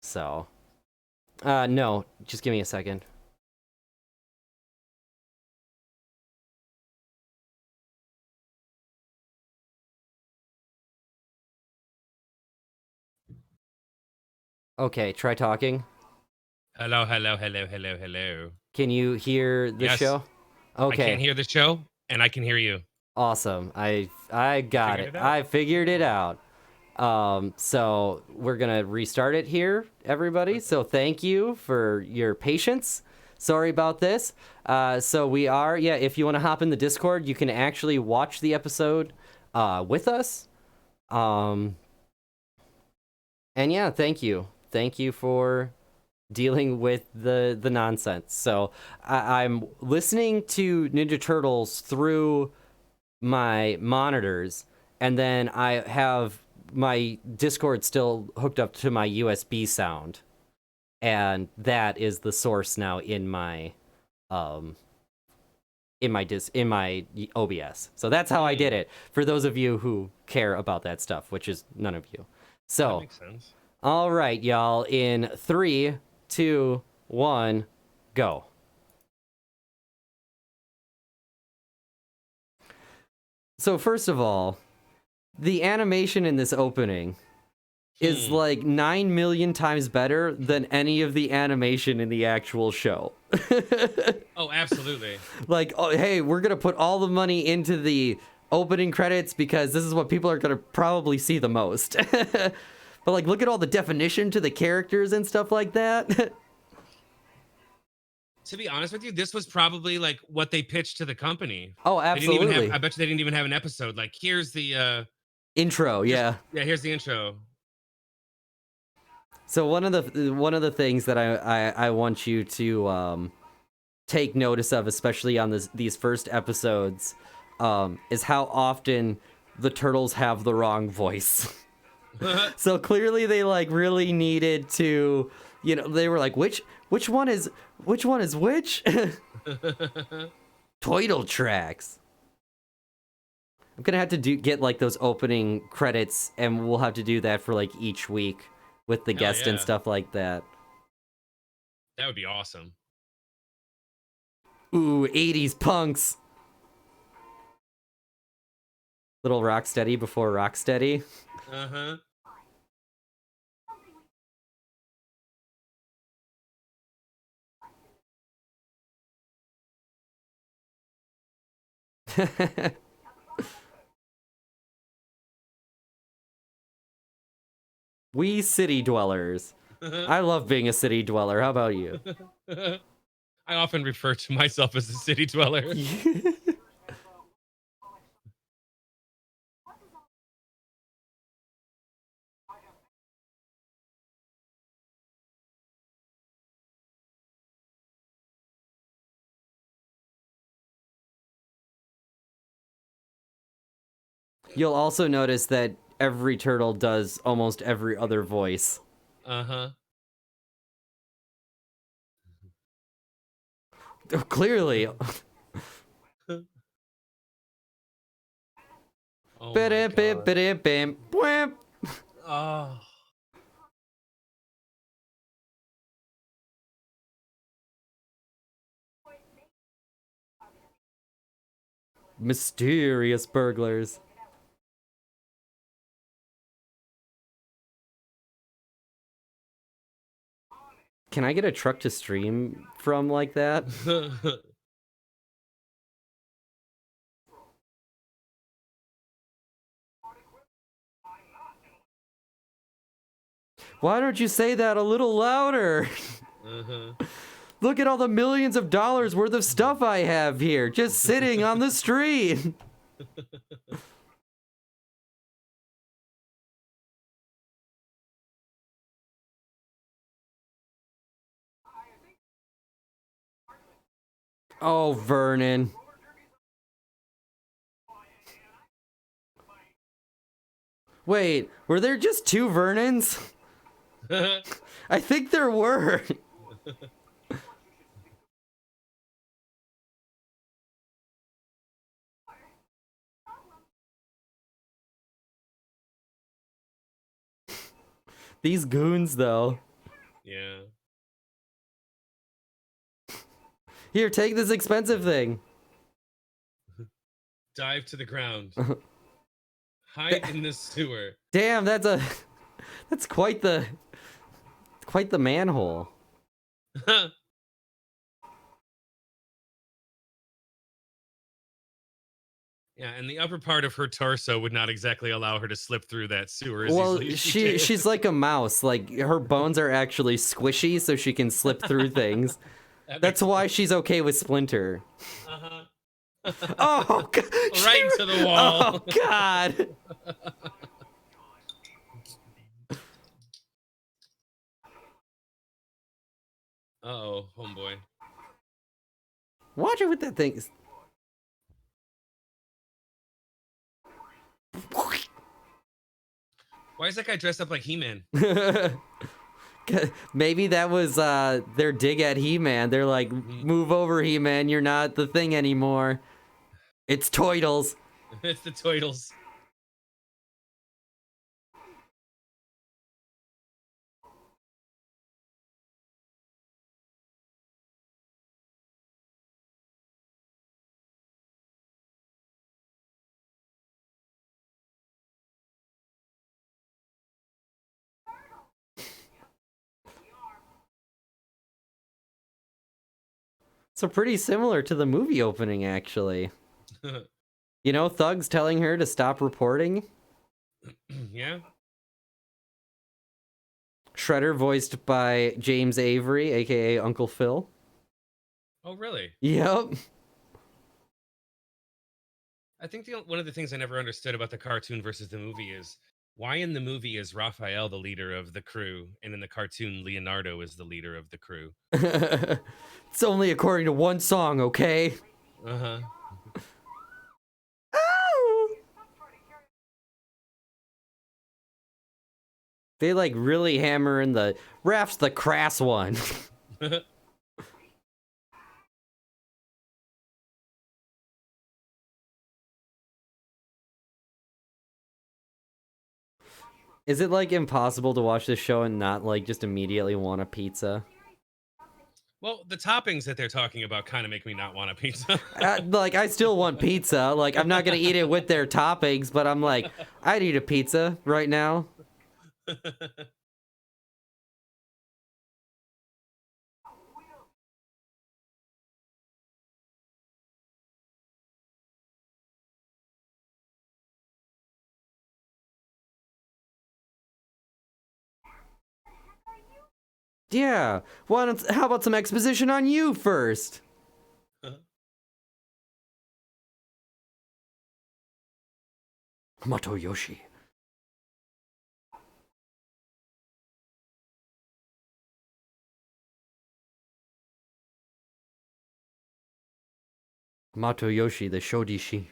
So, no, just give me a second. Okay, try talking. Hello, hello, hello, hello, hello. Can you hear the Yes. show? Okay. I can't hear the show, and I can hear you. Awesome. I got Figured it. it out. I figured it out. So we're gonna restart it here, everybody. So thank you for your patience. Sorry about this. So we are, yeah, if you want to hop in the Discord, you can actually watch the episode with us. And yeah, thank you. Thank you for dealing with the nonsense. So I'm listening to Ninja Turtles through my monitors, and then I have my Discord still hooked up to my USB sound, and that is the source now in my in my OBS. So that's how I did it, for those of you who care about that stuff, which is none of you. That So makes sense. all right, y'all, in 3, 2, 1, go. So first of all, the animation in this opening is like 9 million times better than any of the animation in the actual show. Oh, absolutely. Like, oh, hey, we're going to put all the money into the opening credits because this is what people are going to probably see the most. But like, look at all the definition to the characters and stuff like that. To be honest with you, this was probably like what they pitched to the company. Oh, They didn't even absolutely. have, I bet you they didn't even have an episode. Like, here's the Intro, yeah. yeah, here's the intro. So one of the things that I want you to take notice of, especially on these first episodes, is how often the turtles have the wrong voice. So clearly they like really needed to, you know, they were like, which one is which? Toidle tracks. I'm gonna have to get like those opening credits, and we'll have to do that for like each week with the Hell guest and yeah. stuff like that. That would be awesome. Ooh, 80s punks. Little Rocksteady before Rocksteady. Uh-huh. We city dwellers. I love being a city dweller. How about you? I often refer to myself as a city dweller. You'll also notice that every turtle does almost every other voice. Uh-huh. Clearly. Oh my God. Bwamp. Oh. Mysterious burglars. Can I get a truck to stream from like that? Why don't you say that a little louder? Uh-huh. Look at all the millions of dollars worth of stuff I have here, just sitting on the street. Oh, Vernon. Wait, were there just 2 Vernons? I think there were. These goons, though. Yeah. Here, take this expensive thing. Dive to the ground. Hide in the sewer. Damn, that's quite the manhole. Yeah, and the upper part of her torso would not exactly allow her to slip through that sewer as Well, easily as she did. she's like a mouse. Like, her bones are actually squishy, so she can slip through things. That's why she's okay with Splinter. Uh-huh. Oh, God. Right into the wall. Oh, God. Uh-oh, homeboy. Watch it with that thing. Why is that guy dressed up like He-Man? Maybe that was their dig at He-Man. They're like, move over, He-Man. You're not the thing anymore. It's Toidles. It's the Toidles. So pretty similar to the movie opening, actually. You know, Thugs telling her to stop reporting. Yeah. Shredder voiced by James Avery, aka Uncle Phil. Oh, really? Yep. I think one of the things I never understood about the cartoon versus the movie is why in the movie is Raphael the leader of the crew, and in the cartoon Leonardo is the leader of the crew. It's only according to one song, okay? Uh-huh. They like really hammer in the Raph's the crass one. Is it like impossible to watch this show and not like just immediately want a pizza? Well, the toppings that they're talking about kind of make me not want a pizza. Like, I still want pizza. Like, I'm not gonna eat it with their toppings, but I'm like, I'd eat a pizza right now. Yeah. How about some exposition on you first? Matoyoshi. Matoyoshi, the Shodishi.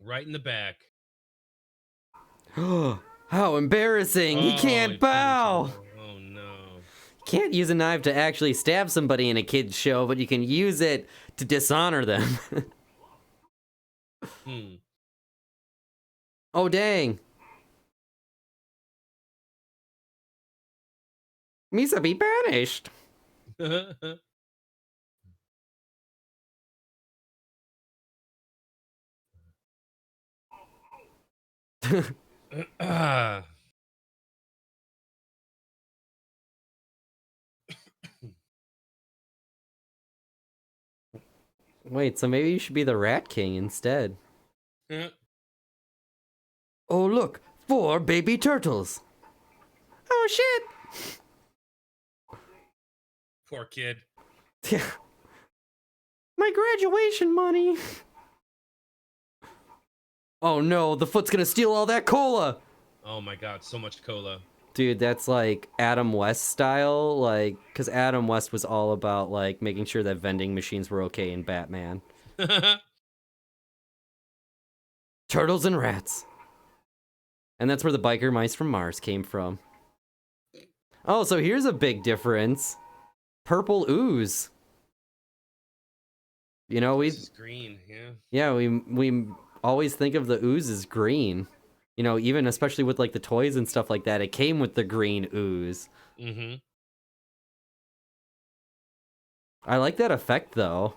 right in the back. How embarrassing! He can't bow! Oh no. Can't use a knife to actually stab somebody in a kid's show, but you can use it to dishonor them. Oh, dang. Misa be banished. Wait, so maybe you should be the Rat King instead. Oh, look, 4 baby turtles. Oh, shit. Poor kid. Yeah. My graduation money. Oh no, the foot's gonna steal all that cola. Oh my god, so much cola. Dude, that's like Adam West style, like, because Adam West was all about, like, making sure that vending machines were okay in Batman. Turtles and rats. And that's where the biker mice from Mars came from. Oh, so here's a big difference. Purple ooze. You know, This is green, yeah. Yeah, we always think of the ooze as green. You know, even especially with like the toys and stuff like that, it came with the green ooze. Mm-hmm. I like that effect though.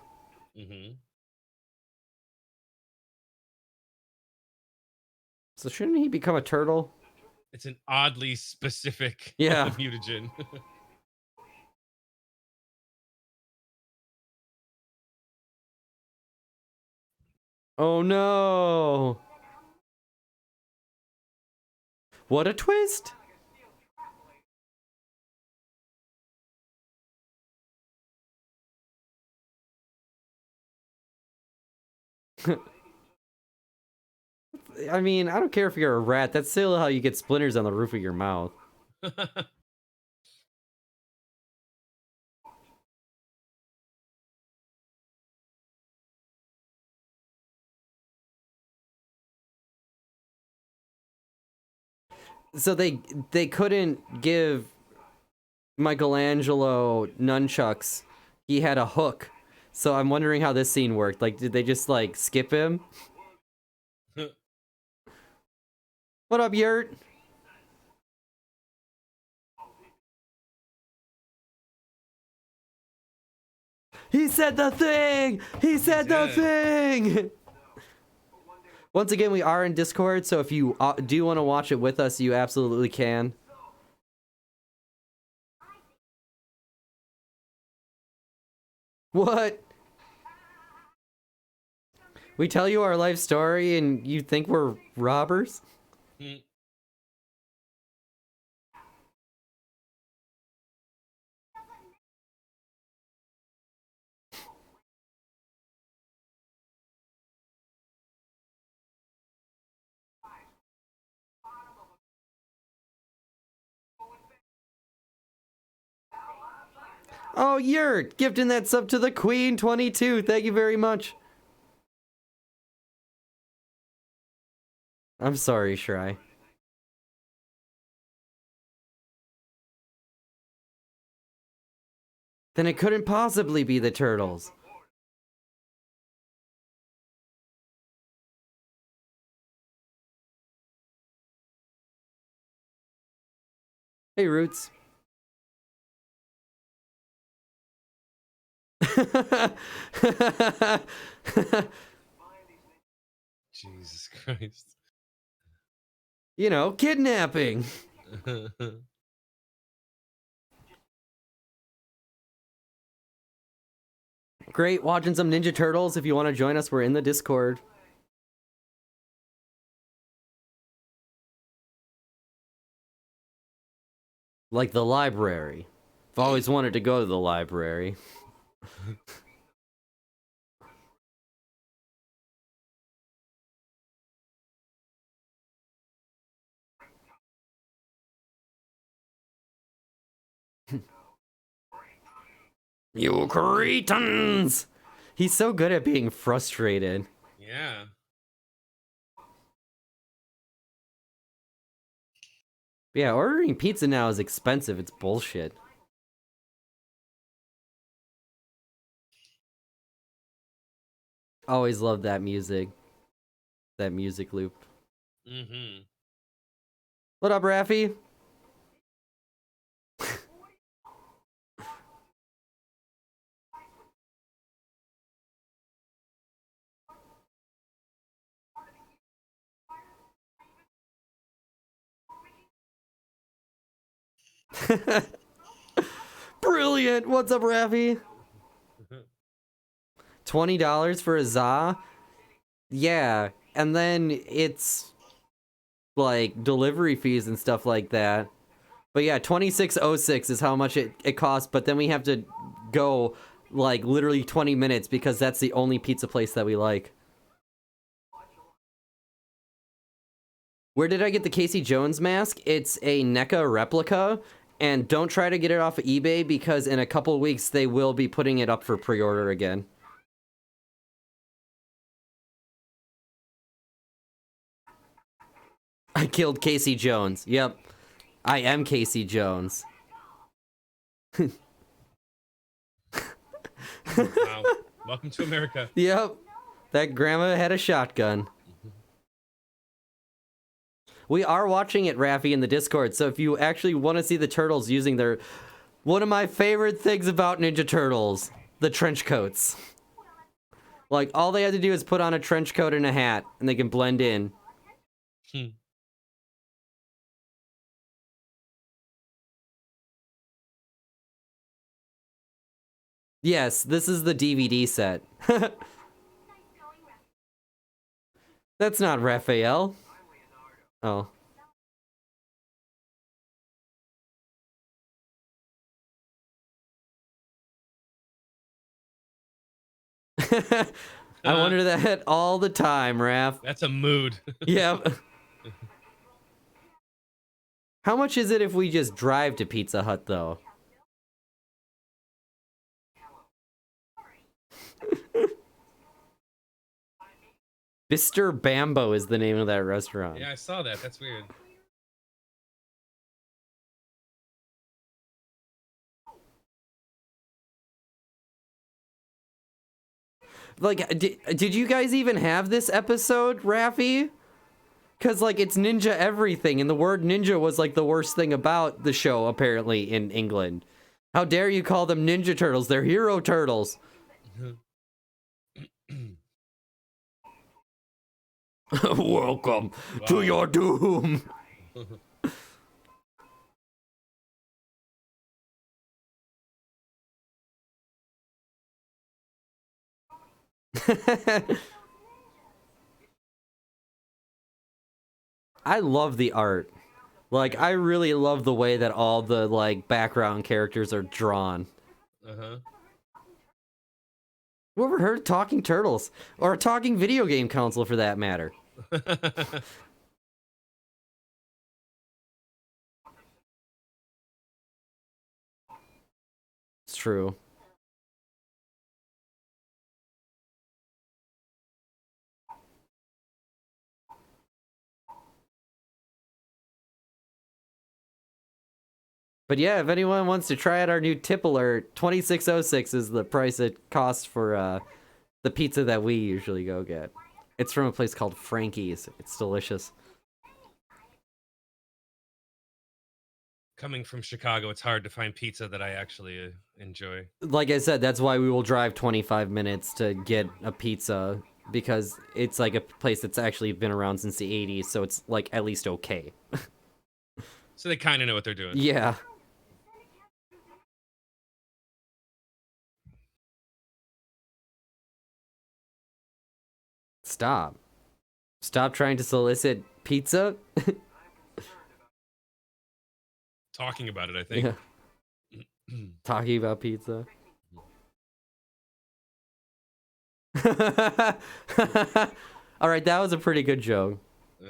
Mm-hmm. So shouldn't he become a turtle? It's an oddly specific mutagen. Oh no! What a twist! I mean, I don't care if you're a rat, that's still how you get splinters on the roof of your mouth. So they couldn't give Michelangelo nunchucks. He had a hook. So I'm wondering how this scene worked. Like, did they just like skip him? What up, Yurt? He said the thing! He said the thing! Once again, we are in Discord, so if you do want to watch it with us, you absolutely can. What? We tell you our life story and you think we're robbers? Oh, Yurt, gifting that sub to the Queen 22. Thank you very much. I'm sorry, Shry. Then it couldn't possibly be the turtles. Hey, Roots. Jesus Christ. You know, kidnapping. Great, watching some Ninja Turtles. If you want to join us, we're in the Discord. Like the library. I've always wanted to go to the library. You cretins! He's so good at being frustrated. Yeah. Yeah, ordering pizza now is expensive. It's bullshit. Always love that music. That music loop. Mm-hmm. What up, Raffy? Brilliant! What's up, Raffy? $20 for a za? Yeah, and then it's like delivery fees and stuff like that. But yeah, 2606 is how much it costs, but then we have to go like literally 20 minutes because that's the only pizza place that we like. Where did I get the Casey Jones mask? It's a NECA replica, and don't try to get it off of eBay because in a couple weeks they will be putting it up for pre-order again. I killed Casey Jones. Yep. I am Casey Jones. Wow. Welcome to America. Yep. That grandma had a shotgun. We are watching it, Raffi, in the Discord, so if you actually want to see the turtles using their... One of my favorite things about Ninja Turtles, the trench coats. Like, all they have to do is put on a trench coat and a hat, and they can blend in. Yes, this is the DVD set. That's not Raphael. Oh. I wonder that all the time, Raph. That's a mood. Yep. How much is it if we just drive to Pizza Hut, though? Mr. Bambo is the name of that restaurant. Yeah, I saw that. That's weird. Like, did you guys even have this episode, Raffi? Because, like, it's ninja everything, and the word ninja was, like, the worst thing about the show, apparently, in England. How dare you call them Ninja Turtles? They're hero turtles. Welcome to your doom. I love the art. Like, I really love the way that all the, like, background characters are drawn. Uh-huh. Whoever heard of Talking Turtles? Or a talking video game console, for that matter. It's true. But yeah, if anyone wants to try out our new tip alert, 2606 is the price it costs for the pizza that we usually go get. It's from a place called Frankie's. It's delicious. Coming from Chicago, it's hard to find pizza that I actually enjoy. Like I said, that's why we will drive 25 minutes to get a pizza, because it's like a place that's actually been around since the 80s, so it's like at least okay. So they kind of know what they're doing. Yeah. Stop. Stop trying to solicit pizza? Talking about it, I think. Yeah. Talking about pizza. All right, that was a pretty good joke. Yeah.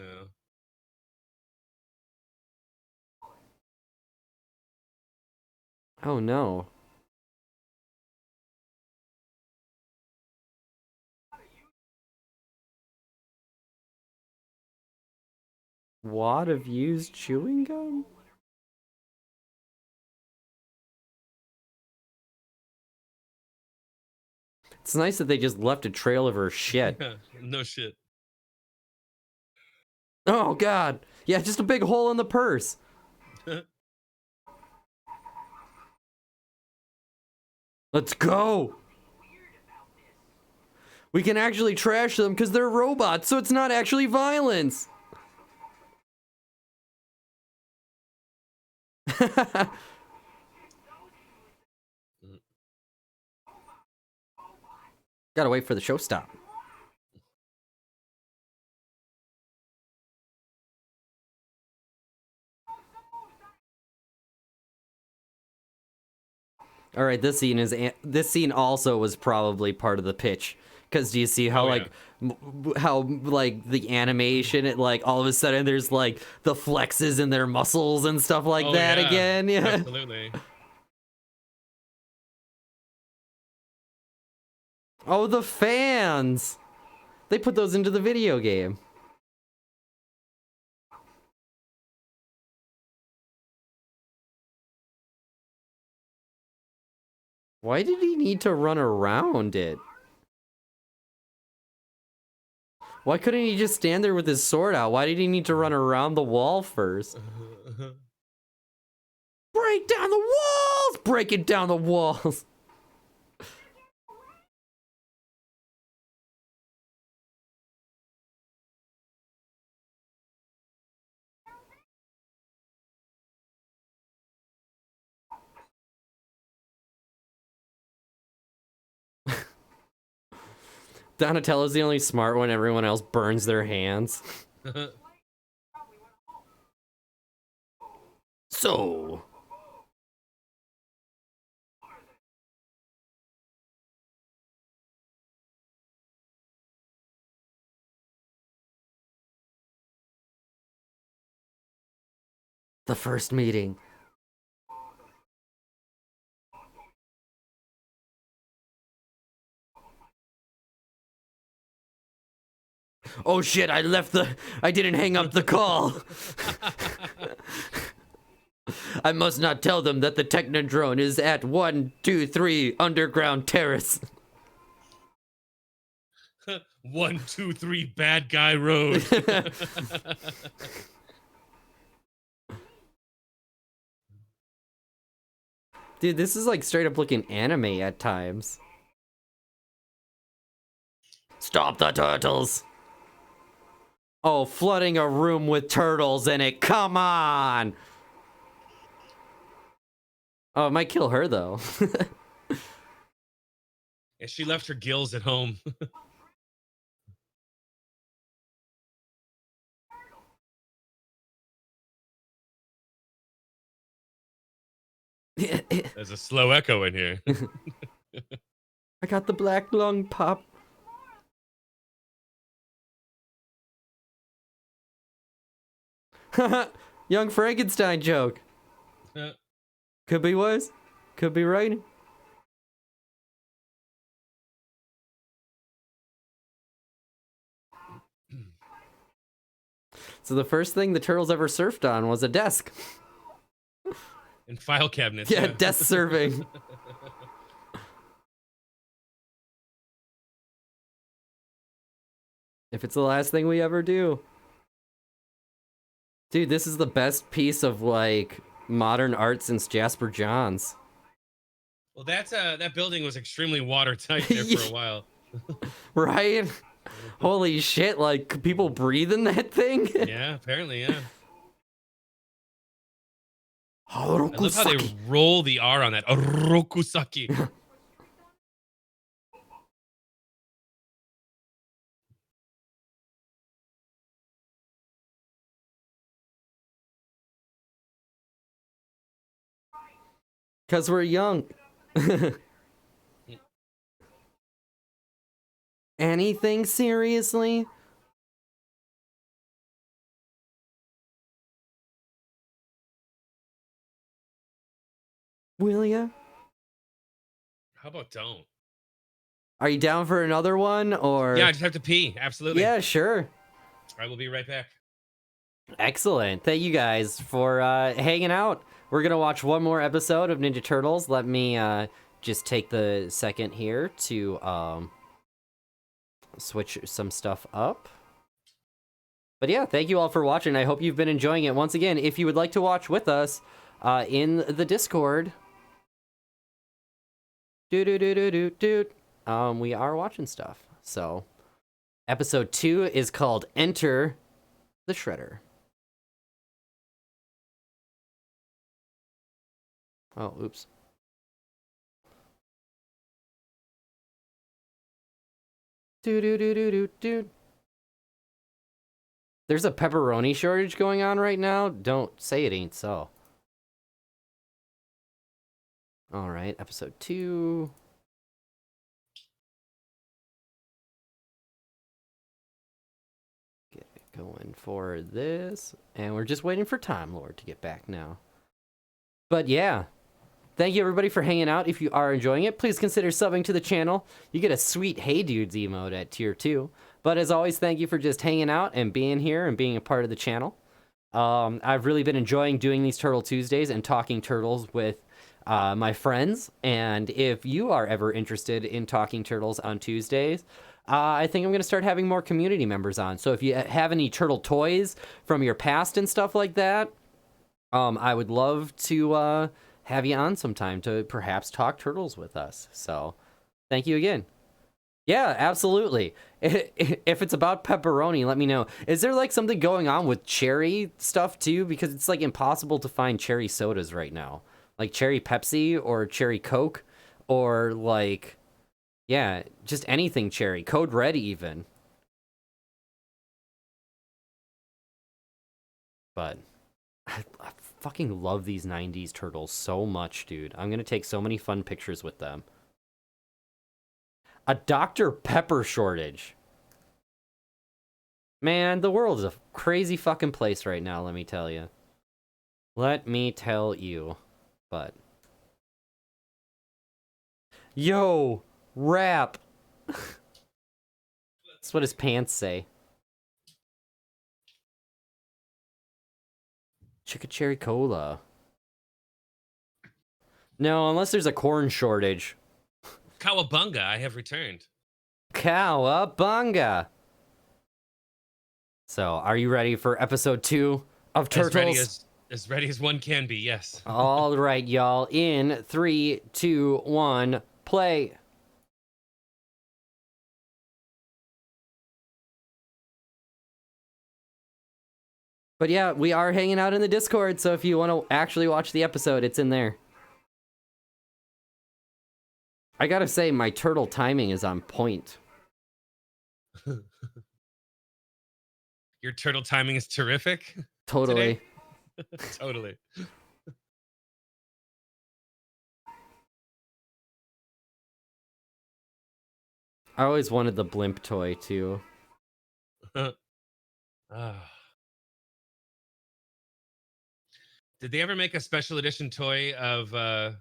Oh no. Wad of used chewing gum? It's nice that they just left a trail of her shit. No shit. Oh, God. Yeah, just a big hole in the purse. Let's go. We can actually trash them because they're robots, so it's not actually violence. Gotta wait for the show stop. All right, this scene also was probably part of the pitch, because do you see how how the animation, it like all of a sudden there's like the flexes in their muscles and stuff like that again. Yeah, Absolutely. Oh, the fans! They put those into the video game. Why did he need to run around it? Why couldn't he just stand there with his sword out? Why did he need to run around the wall first? Break down the walls! Breaking down the walls! Donatello's the only smart one, everyone else burns their hands. So... the first meeting. Oh shit, I didn't hang up the call. I must not tell them that the Technodrome is at 123 Underground Terrace. 123 Bad Guy Road. Dude, this is like straight up looking anime at times. Stop the turtles! Oh, flooding a room with turtles in it, come on! Oh, it might kill her though. And she left her gills at home. There's a slow echo in here. I got the black lung pop. Young Frankenstein joke. Could be worse. Could be right. So the first thing the turtles ever surfed on was a desk. And file cabinets. Yeah, desk surfing. If it's the last thing we ever do. Dude, this is the best piece of, like, modern art since Jasper Johns. Well, that building was extremely watertight there for a while. Right? Holy shit, like, could people breathe in that thing? Yeah, apparently, yeah. I Orokusaki. love how they roll the R on that. Orokusaki. Because we're young. Anything seriously? Will ya? How about don't? Are you down for another one, or? Yeah, I just have to pee. Absolutely. Yeah, sure. I will be right back. Excellent. Thank you guys for hanging out. We're gonna watch one more episode of Ninja Turtles. Let me just take the second here to switch some stuff up. But yeah, thank you all for watching. I hope you've been enjoying it. Once again, if you would like to watch with us in the Discord, we are watching stuff. So, episode 2 is called Enter the Shredder. Oh, oops. There's a pepperoni shortage going on right now. Don't say it ain't so. All right, episode 2. Get going for this. And we're just waiting for Time Lord to get back now. But yeah, thank you everybody for hanging out. If you are enjoying it, please consider subbing to the channel. You get a sweet Hey Dudes emote at tier 2. But as always, thank you for just hanging out and being here and being a part of the channel. I've really been enjoying doing these Turtle Tuesdays and talking turtles with my friends. And if you are ever interested in talking turtles on Tuesdays, I think I'm going to start having more community members on. So if you have any turtle toys from your past and stuff like that, I would love to have you on sometime to perhaps talk turtles with us. So thank you again. Yeah, absolutely. If it's about pepperoni, let me know. Is there like something going on with cherry stuff too? Because it's like impossible to find cherry sodas right now. Like cherry Pepsi or cherry Coke or like, yeah, just anything cherry. Code Red even. But I fucking love these 90s turtles so much, dude. I'm going to take so many fun pictures with them. A Dr. Pepper shortage. Man, the world is a crazy fucking place right now, let me tell you. Let me tell you. But... Yo! Rap! That's what his pants say. Chicka Cherry Cola. No, unless there's a corn shortage. Cowabunga, I have returned. Cowabunga! So, are you ready for episode 2 of Turtles? As ready as one can be, yes. All right, y'all. In 3, 2, 1, play. But yeah, we are hanging out in the Discord, so if you want to actually watch the episode, it's in there. I gotta say, my turtle timing is on point. Your turtle timing is terrific. Totally. Totally. I always wanted the blimp toy, too. Did they ever make a special edition toy of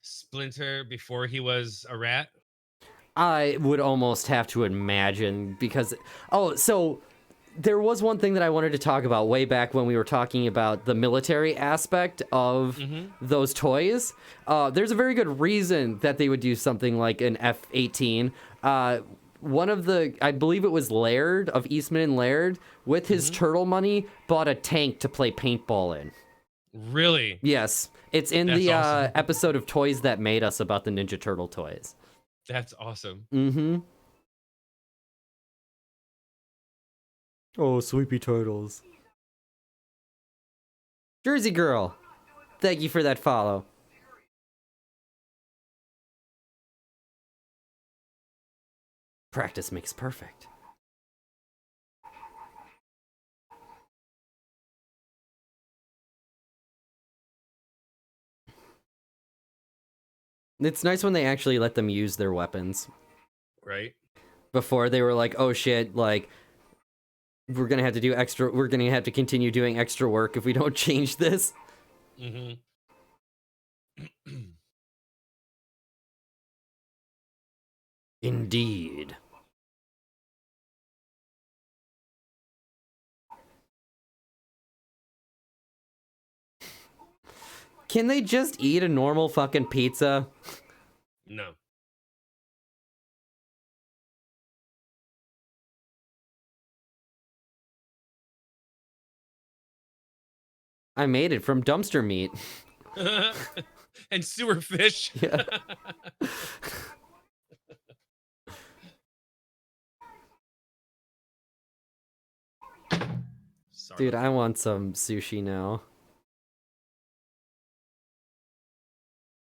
Splinter before he was a rat? I would almost have to imagine, because... Oh, so... There was one thing that I wanted to talk about way back when we were talking about the military aspect of those toys. There's a very good reason that they would do something like an F-18. One of the, I believe it was Laird of Eastman and Laird, with his turtle money, bought a tank to play paintball in. Really? Yes. It's in That's the awesome. episode of Toys That Made Us about the Ninja Turtle toys. That's awesome. Mm-hmm. Oh, Sleepy Turtles. Jersey Girl, thank you for that follow. Practice makes perfect. It's nice when they actually let them use their weapons. Right? Before they were like, oh shit, like... We're gonna have to continue doing extra work if we don't change this. Indeed. Can they just eat a normal fucking pizza? No. I made it from dumpster meat. And sewer fish. Yeah. Sorry. Dude, I want some sushi now.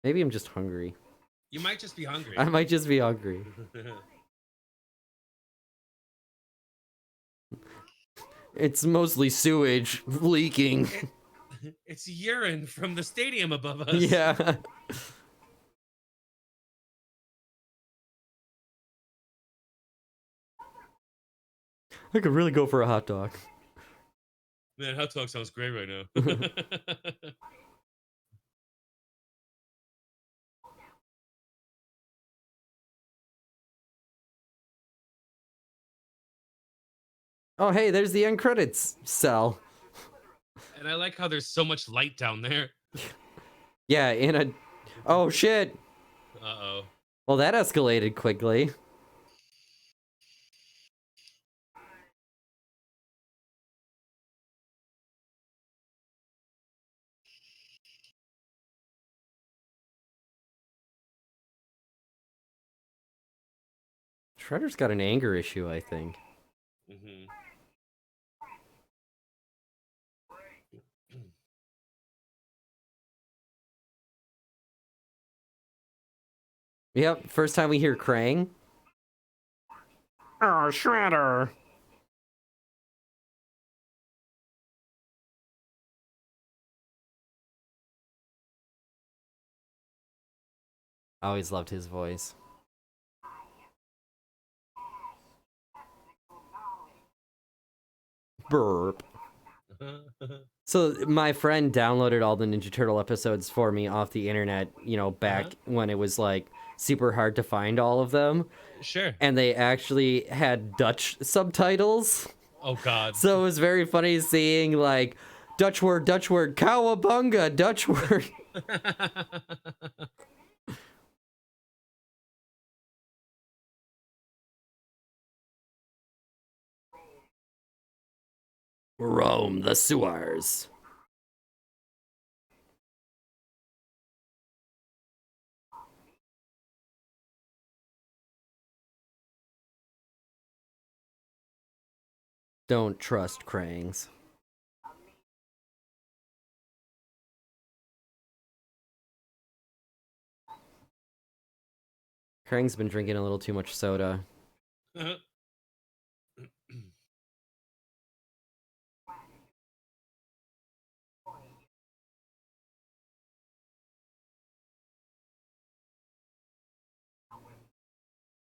Maybe I'm just hungry. You might just be hungry. I might just be hungry. It's mostly sewage leaking. It's urine from the stadium above us. Yeah. I could really go for a hot dog. Man, hot dog sounds great right now. Oh, hey, there's the end credits cell. And I like how there's so much light down there. Yeah, in a... Oh, shit. Uh-oh. Well, that escalated quickly. Shredder's got an anger issue, I think. Mm-hmm. Yep, first time we hear Krang. Oh, Shredder. I always loved his voice. Burp. So my friend downloaded all the Ninja Turtle episodes for me off the internet, you know, back when it was like super hard to find all of them. Sure. And they actually had Dutch subtitles. Oh, God. So it was very funny seeing like Dutch word, cowabunga, Dutch word. Roam the sewers. Don't trust Krangs. Krang's been drinking a little too much soda.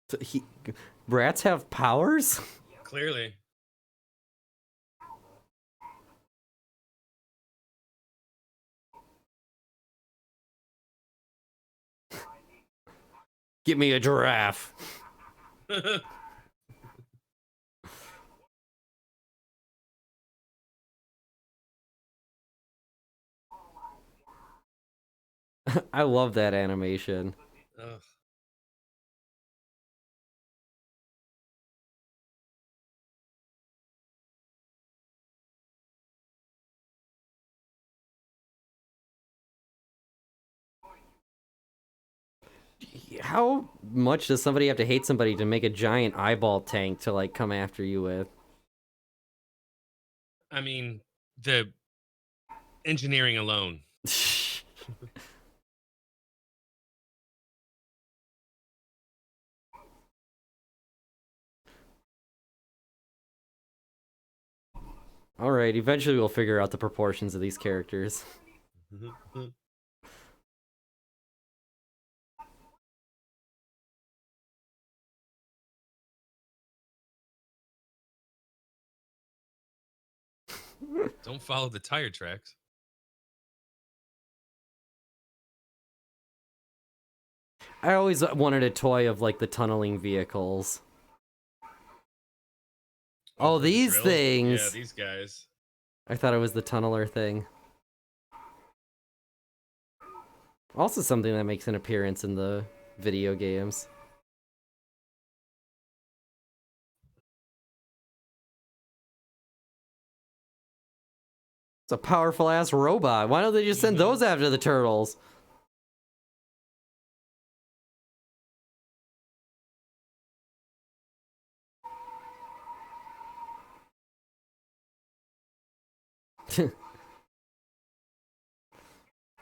So rats have powers? Clearly. Give me a giraffe. I love that animation. Ugh. How much does somebody have to hate somebody to make a giant eyeball tank to like come after you with? I mean, the engineering alone. Alright, eventually we'll figure out the proportions of these characters. Don't follow the tire tracks. I always wanted a toy of like the tunneling vehicles. Oh, for the these drills? things! Yeah, these guys. I thought it was the tunneler thing. Also something that makes an appearance in the video games. It's a powerful ass robot. Why don't they just send those after the turtles?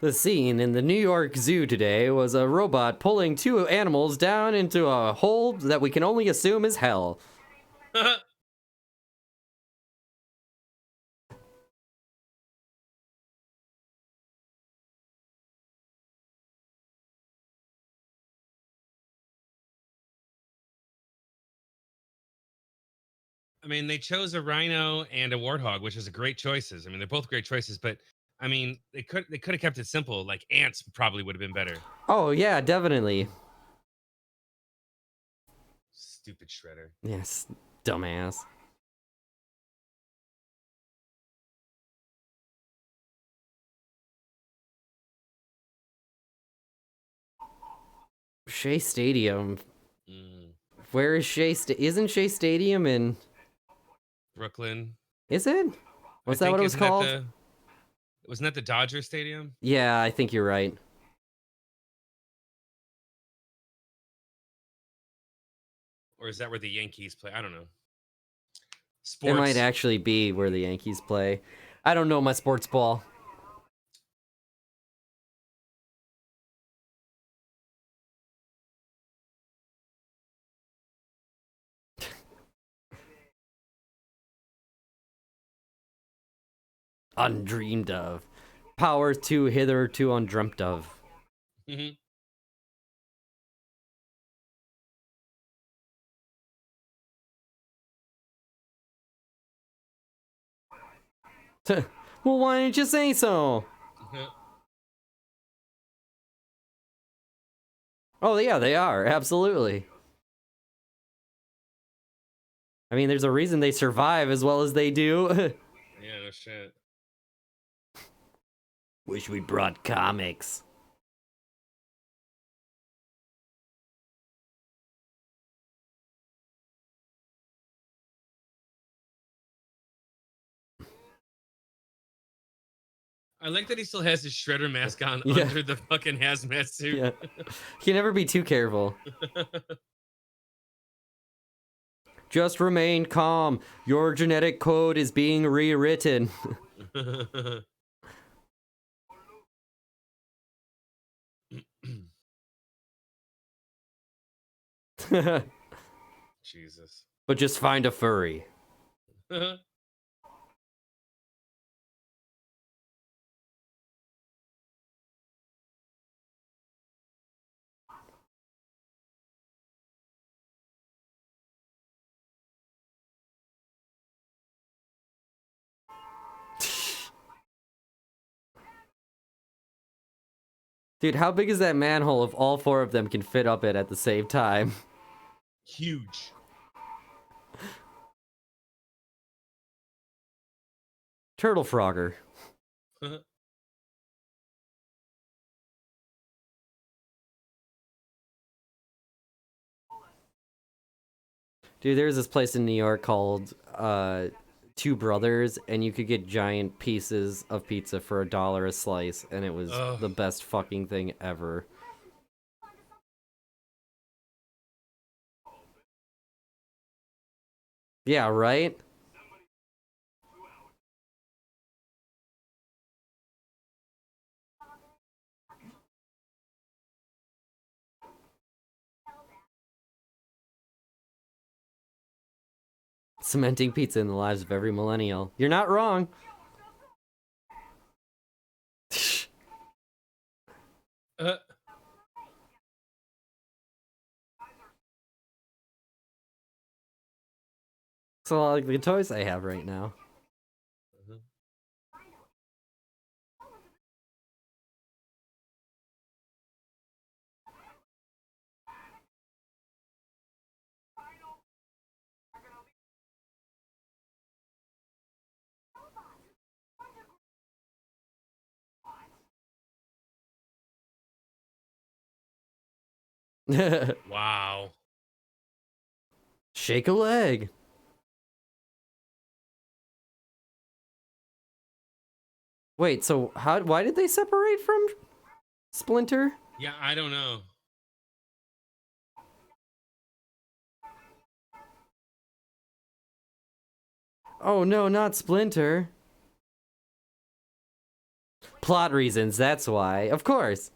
The scene in the New York Zoo today was a robot pulling two animals down into a hole that we can only assume is hell. I mean, they chose a rhino and a warthog, which is great choices. I mean, they're both great choices, but I mean, they could have kept it simple. Like ants probably would have been better. Oh, yeah, definitely. Stupid Shredder. Yes, dumbass. Shea Stadium. Where is Shea Isn't Shea Stadium in Brooklyn. Is it? Was that what it was called? Wasn't that the Dodger Stadium? Yeah, I think you're right. Or is that where the Yankees play? I don't know. It might Sports. actually be where the Yankees play. I don't know my sports ball. Undreamed of. Power to hitherto undreamt of. Mhm. Well, why didn't you say so? Oh, yeah, they are. Absolutely. I mean, there's a reason they survive as well as they do. Yeah, no shit. Wish we brought comics. I like that he still has his Shredder mask on Yeah. under the fucking hazmat suit. Yeah. You can never be too careful. Just remain calm. Your genetic code is being rewritten. Jesus. But just find a furry. Dude, how big is that manhole if all four of them can fit up it at the same time? Huge. Turtle Frogger. Dude, there's this place in New York called Two Brothers, and you could get giant pieces of pizza for $1 a slice, and it was Ugh. the best fucking thing ever. Yeah, right? Cementing pizza in the lives of every millennial. You're not wrong. Uh, It's a lot like the toys I have right now. Wow. Shake a leg. Wait, so why did they separate from Splinter? Yeah, I don't know. Oh no, not Splinter. Plot reasons, that's why. Of course.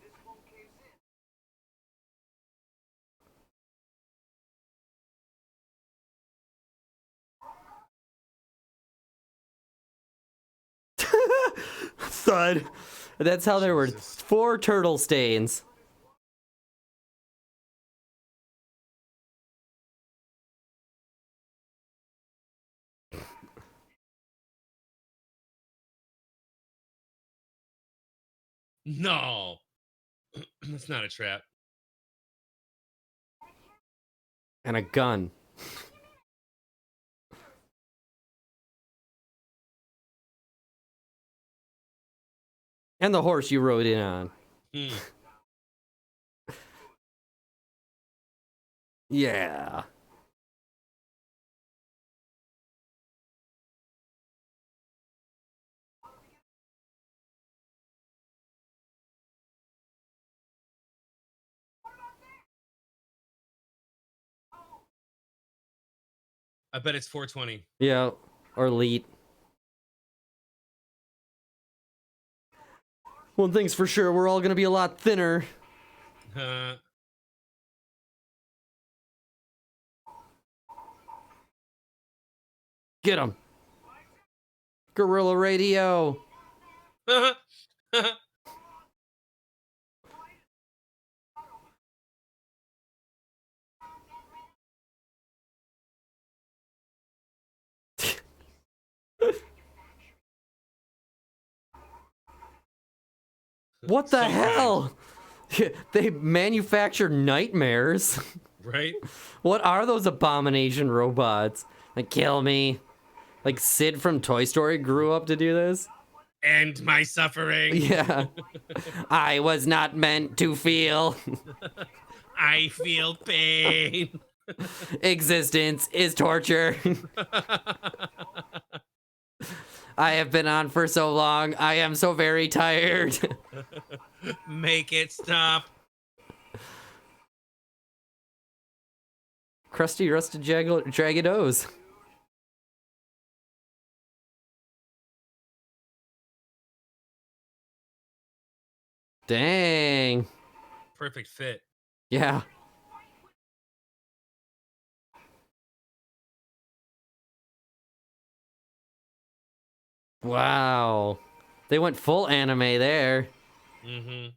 Thud. That's how there were Jesus. 4 turtle stains. No. That's not a trap. And a gun. And the horse you rode in on. Hmm. Yeah. I bet it's 420. Yeah. Or leet. One thing's for sure, we're all gonna be a lot thinner. Get him. Gorilla radio. What the So hell? They manufacture nightmares. Right? What are those abomination robots? Like, kill me. Like, Sid from Toy Story grew up to do this? End my suffering. Yeah. I was not meant to feel. I feel pain. Existence is torture. I have been on for so long. I am so very tired. Make it stop. Crusty, rusted, jagged O's. Dang. Perfect fit. Yeah. Wow. They went full anime there. Mm-hmm.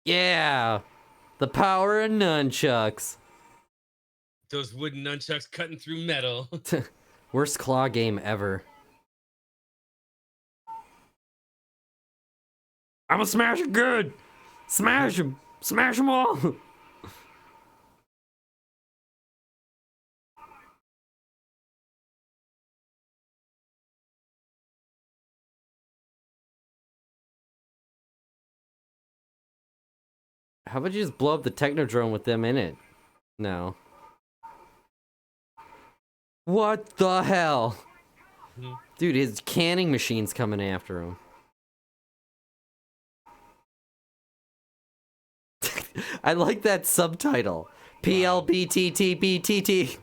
Yeah. The power of nunchucks. Those wooden nunchucks cutting through metal. Worst claw game ever. I'm gonna smash it good. Smash him. Smash them all. How about you just blow up the Technodrome with them in it? No. What the hell? Mhm. Dude, his canning machine's coming after him. I like that subtitle. PLBTTBTT.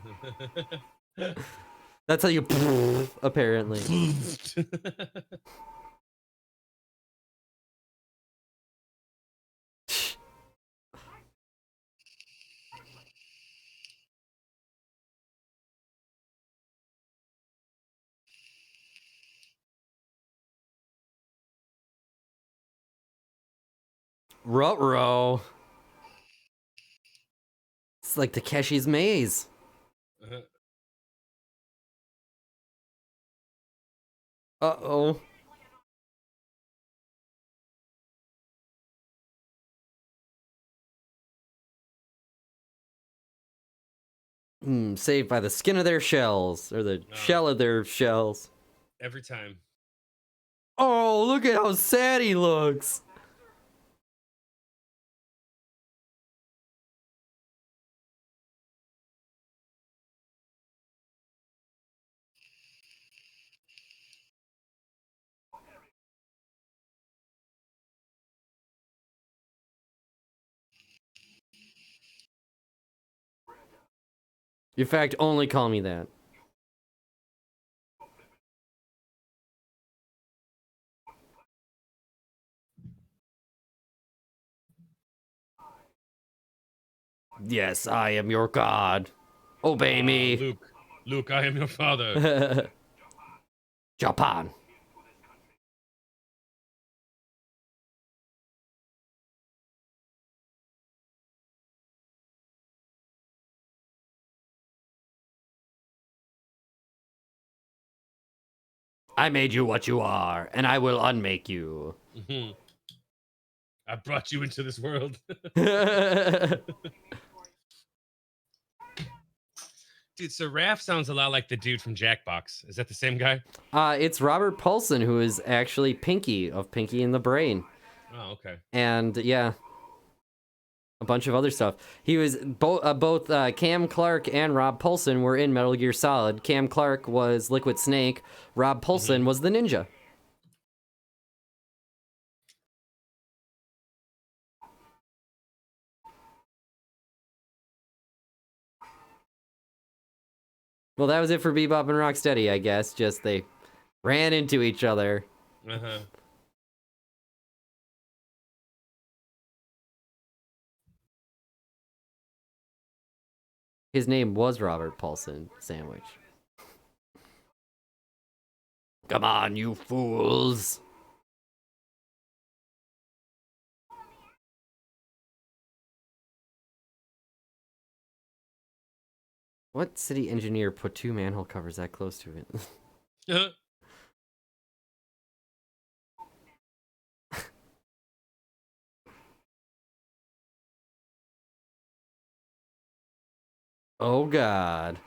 That's how you apparently. Ruh-roh. It's like Takeshi's Maze. Uh-oh. Saved by the skin of their shells. Or the shell of their shells. Every time. Oh, look at how sad he looks. In fact, only call me that. Yes, I am your god. Obey me. Luke, I am your father. Japan. I made you what you are, and I will unmake you. I brought you into this world. Dude, so Raph sounds a lot like the dude from Jackbox. Is that the same guy? It's Robert Paulson, who is actually Pinky of Pinky and the Brain. Oh, okay. And yeah, a bunch of other stuff. He was both Cam Clark and Rob Paulson were in Metal Gear Solid. Cam Clark was Liquid Snake. Rob Paulson was the ninja. Well, that was it for Bebop and Rocksteady, I guess. Just they ran into each other. Uh-huh. His name was Robert Paulson Sandwich. Come on, you fools. What city engineer put 2 manhole covers that close to it? Oh, God.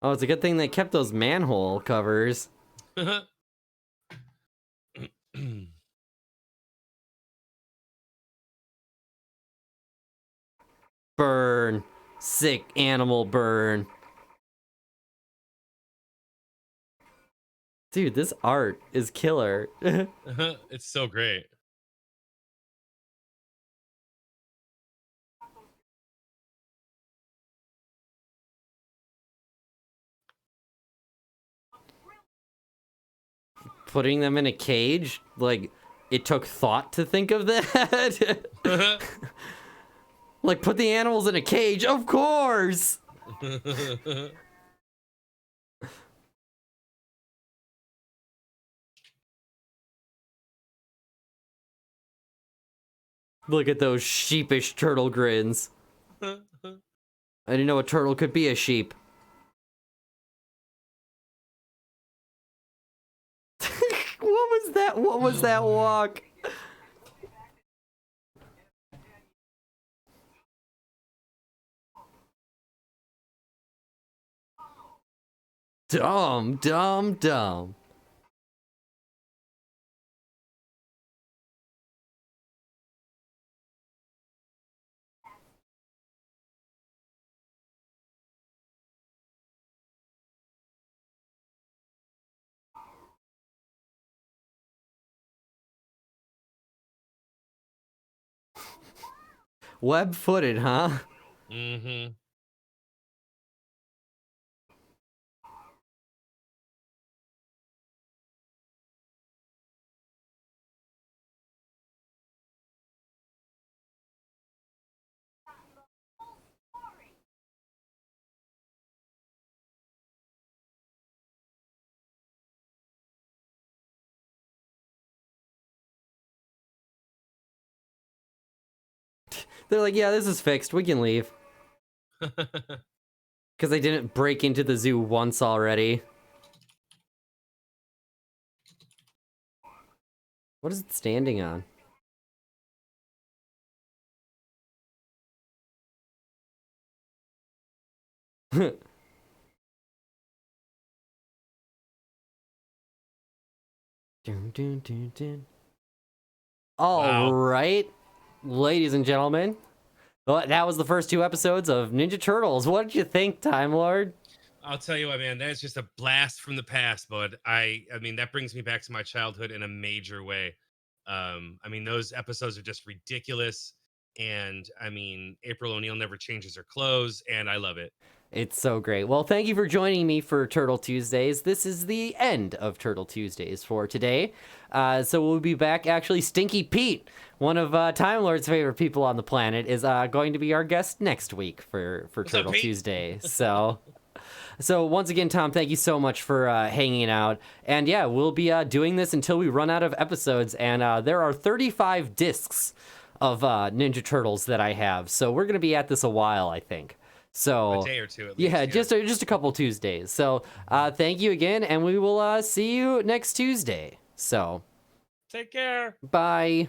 Oh, it's a good thing they kept those manhole covers. Burn. Sick animal burn. Dude, this art is killer. It's so great. Putting them in a cage? Like, it took thought to think of that? Like, put the animals in a cage? Of course! Look at those sheepish turtle grins. I didn't know a turtle could be a sheep. What was that? What was that walk? Dumb, dumb, dumb. Web-footed, huh? Mm-hmm. They're like, yeah, this is fixed. We can leave. Because they didn't break into the zoo once already. What is it standing on? Dun, dun, dun, dun. All right, ladies and gentlemen. Well, that was the first 2 episodes of Ninja Turtles. What did you think, Time Lord? I'll tell you what, man, that is just a blast from the past, bud. I mean, that brings me back to my childhood in a major way. I mean, those episodes are just ridiculous. And I mean, April O'Neil never changes her clothes, and I love it. It's so great. Well, thank you for joining me for Turtle Tuesdays. This is the end of Turtle Tuesdays for today. So we'll be back. Actually, Stinky Pete, one of Time Lord's favorite people on the planet, is going to be our guest next week for Turtle Tuesday. So once again, Tom, thank you so much for hanging out. And yeah, we'll be doing this until we run out of episodes. And there are 35 discs of Ninja Turtles that I have. So we're going to be at this a while, I think. So A day or two at least. yeah, just a couple Tuesdays. So thank you again, and we will see you next Tuesday. So Take care. bye.